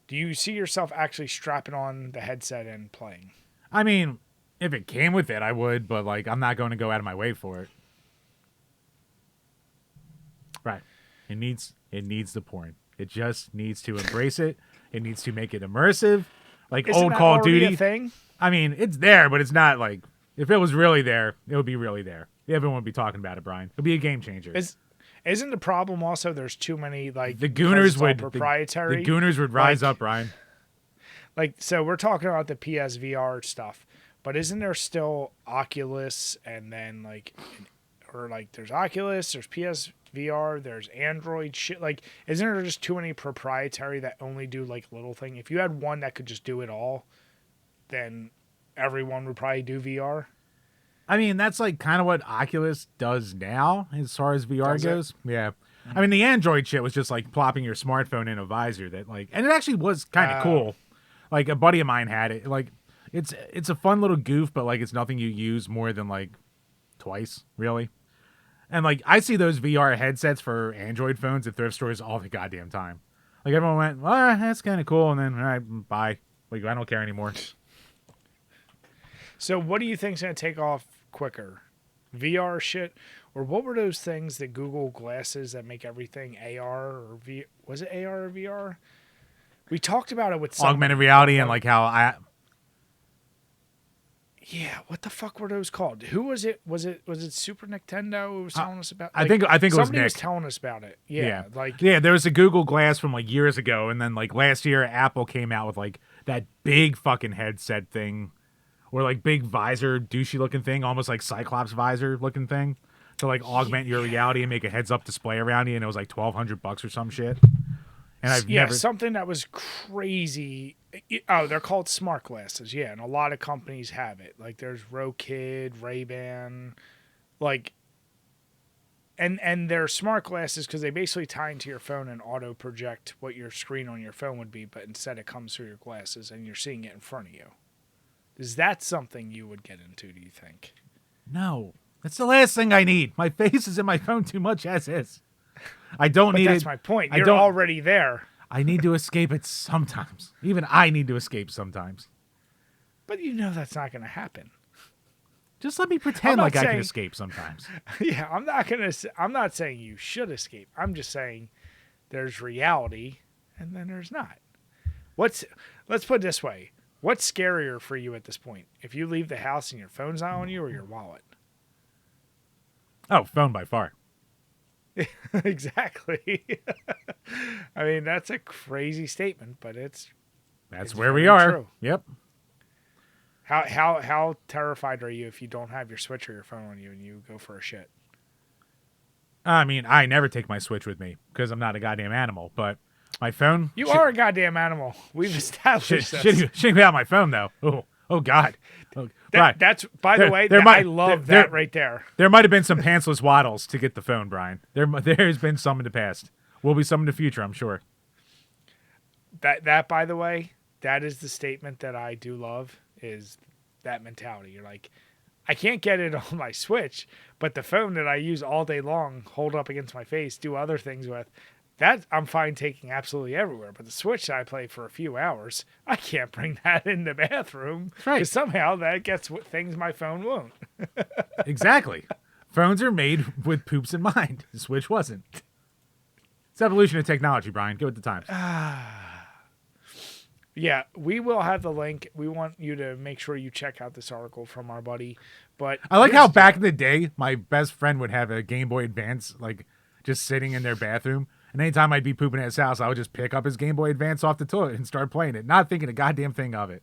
do you see yourself actually strapping on the headset and playing? I mean, if it came with it, I would, but like I'm not going to go out of my way for it. Right. It needs the porn. It just needs to embrace it. It needs to make it immersive. Like Isn't old that Call of already Duty. a thing? I mean, it's there, but it's not like if it was really there, it would be really there. Everyone would be talking about it, Brian. It would be a game changer. Isn't the problem also there's too many like the Gooners would proprietary? The Gooners would rise up, Brian. Like, so we're talking about the PSVR stuff, but isn't there still Oculus and then there's Oculus, there's PSVR, there's Android shit. Like, isn't there just too many proprietary that only do like little thing? If you had one that could just do it all, then everyone would probably do VR. I mean, that's like kind of what Oculus does now as far as VR goes. Yeah. I mean, the Android shit was just like plopping your smartphone in a visor and it actually was kind of cool. Like a buddy of mine had it. Like it's a fun little goof, but like it's nothing you use more than like twice, really. And like I see those VR headsets for Android phones at thrift stores all the goddamn time. Like everyone went, well, that's kind of cool, and then all right, bye. Like I don't care anymore. So what do you think's gonna take off quicker, VR shit, or what were those things that Google glasses that make everything AR or V? Was it AR or VR? We talked about it with augmented reality and like how yeah, what the fuck were those called? Who was it? Was it Super Nintendo who was telling us about? Like, I think it was somebody Nick. was telling us about it. Yeah, there was a Google Glass from like years ago, and then like last year Apple came out with like that big fucking headset thing, or like big visor, douchey looking thing, almost like Cyclops visor looking thing, to like augment your reality and make a heads up display around you, and it was like $1,200 or some shit. And I've never something that was crazy. Oh, they're called smart glasses. Yeah, and a lot of companies have it. Like there's RoccoW, Ray-Ban, like, and they're smart glasses because they basically tie into your phone and auto project what your screen on your phone would be, but instead it comes through your glasses and you're seeing it in front of you. Is that something you would get into? Do you think? No, that's the last thing I need. My face is in my phone too much as is. I don't need it. That's my point. You're already there. I need to escape it sometimes. Even I need to escape sometimes. But you know that's not going to happen. Just let me pretend like I can escape sometimes. Yeah, I'm not saying you should escape. I'm just saying there's reality and then there's not. Let's put it this way. What's scarier for you at this point? If you leave the house and your phone's not on you or your wallet? Oh, phone by far. Exactly. I mean, that's a crazy statement, but it's where we are. True. Yep. How terrified are you if you don't have your Switch or your phone on you and you go for a shit? I mean, I never take my Switch with me because I'm not a goddamn animal, but my phone... You are a goddamn animal. We've established this. Shouldn't be on my phone, though. Oh God. That's, by the way, I love that right there. There might have been some pantsless waddles to get the phone, Brian. There's been some in the past. Will be some in the future, I'm sure. That, by the way, that is the statement that I do love, is that mentality. You're like, I can't get it on my Switch, but the phone that I use all day long, hold up against my face, do other things with, that I'm fine taking absolutely everywhere. But the Switch that I play for a few hours, I can't bring that in the bathroom. Right. Because somehow that gets things my phone won't. Exactly. Phones are made with poops in mind. The Switch wasn't. It's evolution of technology, Brian. Go with the times. Yeah, we will have the link. We want you to make sure you check out this article from our buddy. But I like how back in the day, my best friend would have a Game Boy Advance, like, just sitting in their bathroom. And anytime I'd be pooping at his house, I would just pick up his Game Boy Advance off the toilet and start playing it, not thinking a goddamn thing of it.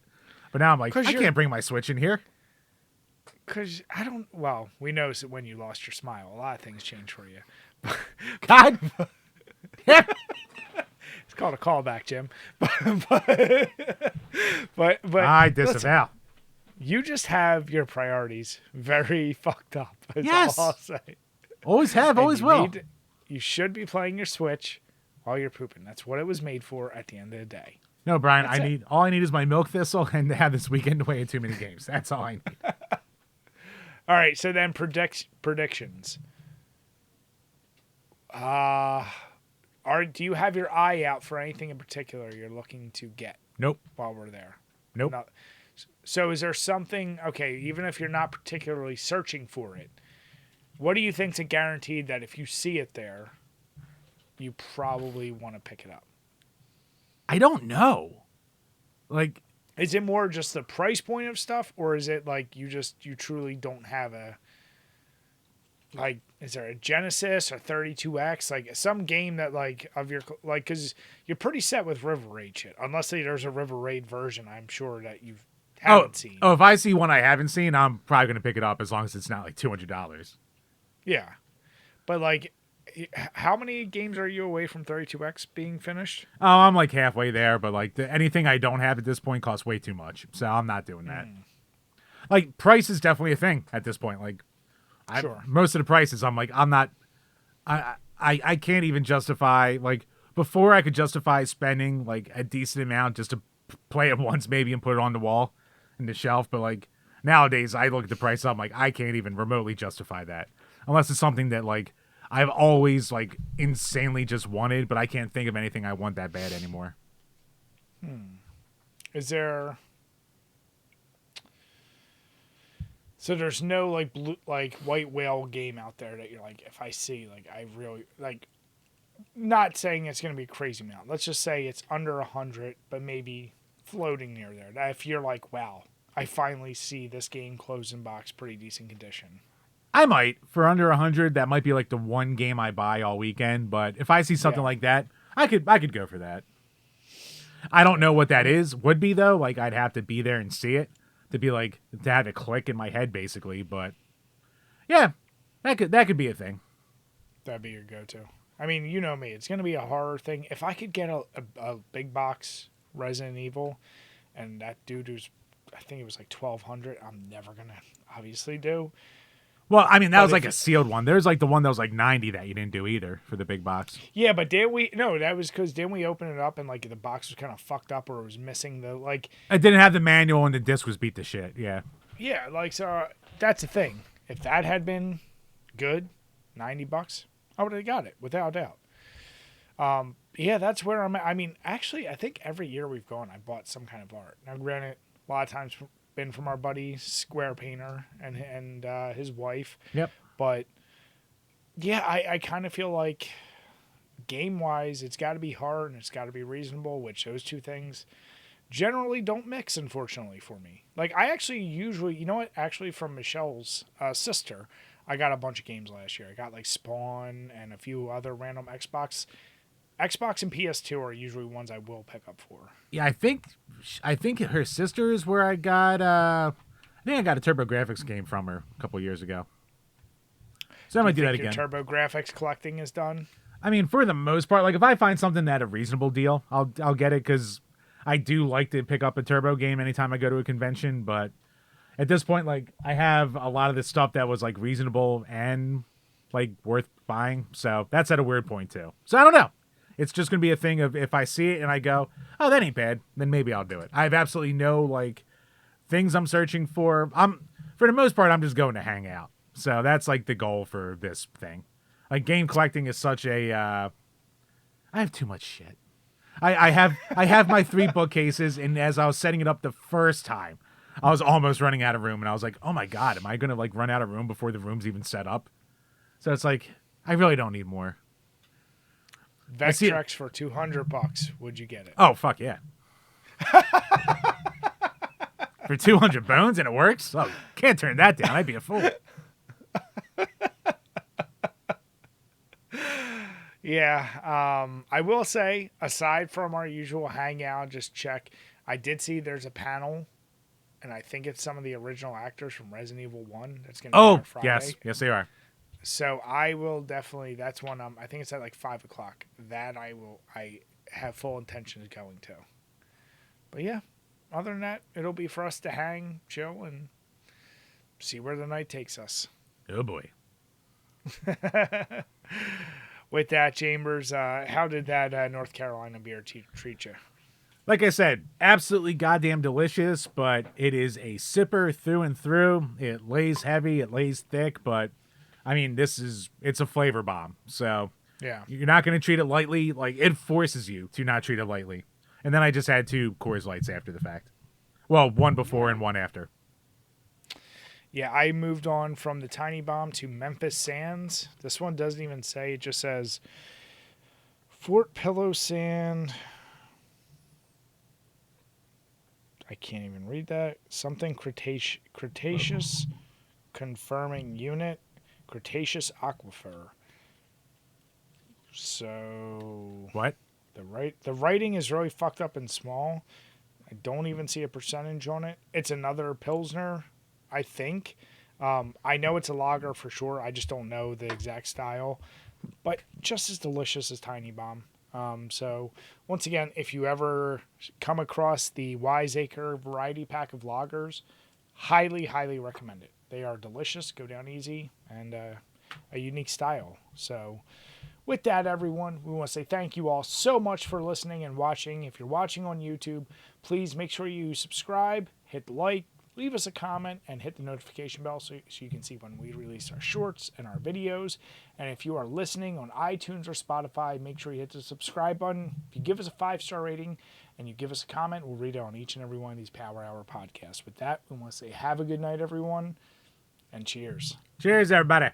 But now I'm like, I can't bring my Switch in here. Because well, we noticed that when you lost your smile, a lot of things changed for you. God. It's called a callback, Jim. But I disavow. You just have your priorities very fucked up. That's yes. all I'll say. Always have, always will. You should be playing your Switch while you're pooping. That's what it was made for at the end of the day. No, Brian, That's all I need is my milk thistle and to have this weekend away in too many games. That's all I need. All right, so then predictions. Do you have your eye out for anything in particular you're looking to get? Nope. While we're there. Nope. No. So is there something, okay, even if you're not particularly searching for it, what do you think's a guaranteed that if you see it there, you probably want to pick it up? I don't know. Like, is it more just the price point of stuff, or is it like you truly don't have is there a Genesis or 32X, like some game that because you're pretty set with River Raid shit, unless there's a River Raid version, I'm sure that you haven't seen. Oh, if I see one I haven't seen, I'm probably going to pick it up as long as it's not like $200. Yeah. But like, how many games are you away from 32X being finished? Oh, I'm like halfway there, but like anything I don't have at this point costs way too much. So I'm not doing that. Like, price is definitely a thing at this point. Like, sure. Most of the prices, I'm like, I'm not, I can't even justify, like, before I could justify spending like a decent amount just to play it once maybe and put it on the wall in the shelf. But like nowadays I look at the price, I'm like, I can't even remotely justify that unless it's something that like I've always like insanely just wanted, but I can't think of anything I want that bad anymore. Is there... So there's no like white whale game out there that you're like, if I see, like, I really like, not saying it's going to be a crazy amount. Let's just say it's under 100, but maybe floating near there. That if you're like, wow, I finally see this game closed in box, pretty decent condition. I might, for under 100, that might be like the one game I buy all weekend. But if I see something like that, I could go for that. I don't know what that would be though. Like, I'd have to be there and see it to be like, to have it click in my head basically. But yeah, that could be a thing. That'd be your go-to. I mean, you know me, it's going to be a horror thing. If I could get a big box Resident Evil, and that dude who's, I think it was like 1,200, I'm never going to obviously do. Well, I mean, that was like a sealed one. There's like the one that was like 90 that you didn't do either for the big box. Yeah, but that was because didn't we open it up and like the box was kind of fucked up or it was missing the like. It didn't have the manual and the disc was beat to shit. Yeah. Yeah, like, so that's the thing. If that had been good, $90, I would have got it without a doubt. Yeah, that's where I'm at. I mean, actually, I think every year we've gone, I bought some kind of art. Now, granted, a lot of times been from our buddy Square Painter and his wife. Yep. But yeah, I kind of feel like game wise, it's got to be hard and it's got to be reasonable, which those two things generally don't mix, unfortunately, for me. Like, I actually usually, you know what? Actually, from Michelle's sister, I got a bunch of games last year. I got like Spawn and a few other random Xbox and PS2 are usually ones I will pick up for. Yeah, I think her sister is where I got I got a TurboGrafx game from her a couple years ago. So I might do that again. Your TurboGrafx collecting is done? I mean, for the most part, like if I find something at a reasonable deal, I'll get it because I do like to pick up a Turbo game anytime I go to a convention, but at this point, like, I have a lot of this stuff that was like reasonable and like worth buying. So that's at a weird point too. So I don't know. It's just going to be a thing of if I see it and I go, oh, that ain't bad, then maybe I'll do it. I have absolutely no like things I'm searching for. For the most part, I'm just going to hang out. So that's like the goal for this thing. Like, game collecting is such a, I have too much shit. I have my 3 bookcases, and as I was setting it up the first time, I was almost running out of room, and I was like, oh my God, am I going to like run out of room before the room's even set up? So it's like, I really don't need more. Vectrex for $200. Would you get it? Oh, fuck yeah. For 200 bones and it works? Oh, can't turn that down. I'd be a fool. Yeah. I will say, aside from our usual hangout, just check. I did see there's a panel, and I think it's some of the original actors from Resident Evil 1. That's going to be on Friday. Yes. Yes, they are. So I will definitely, that's one, I think it's at like 5 o'clock. That I have full intention of going to. But yeah, other than that, it'll be for us to hang, chill, and see where the night takes us. Oh boy. With that, Chambers, how did that North Carolina beer treat you? Like I said, absolutely goddamn delicious, but it is a sipper through and through. It lays heavy, it lays thick, but I mean, it's a flavor bomb. So Yeah. you're not going to treat it lightly. Like, it forces you to not treat it lightly. And then I just had 2 Coors Lights after the fact. Well, one before and one after. Yeah, I moved on from the Tiny Bomb to Memphis Sands. This one doesn't even say, it just says Fort Pillow Sand. I can't even read that. Something Cretaceous confirming unit. Cretaceous aquifer. So What? the writing is really fucked up and small. I don't even see a percentage on it. It's another Pilsner, I think. I know it's a lager for sure. I just don't know the exact style. But just as delicious as Tiny Bomb. So, once again, if you ever come across the Wiseacre variety pack of lagers, highly, highly recommend it. They are delicious, go down easy, and a unique style. So, with that, everyone, we want to say thank you all so much for listening and watching. If you're watching on YouTube, please make sure you subscribe, hit the like, leave us a comment, and hit the notification bell so you can see when we release our shorts and our videos. And if you are listening on iTunes or Spotify, make sure you hit the subscribe button. If you give us a 5-star rating and you give us a comment, we'll read it on each and every one of these Power Hour podcasts. With that, we want to say have a good night, everyone, and cheers. Cheers, everybody.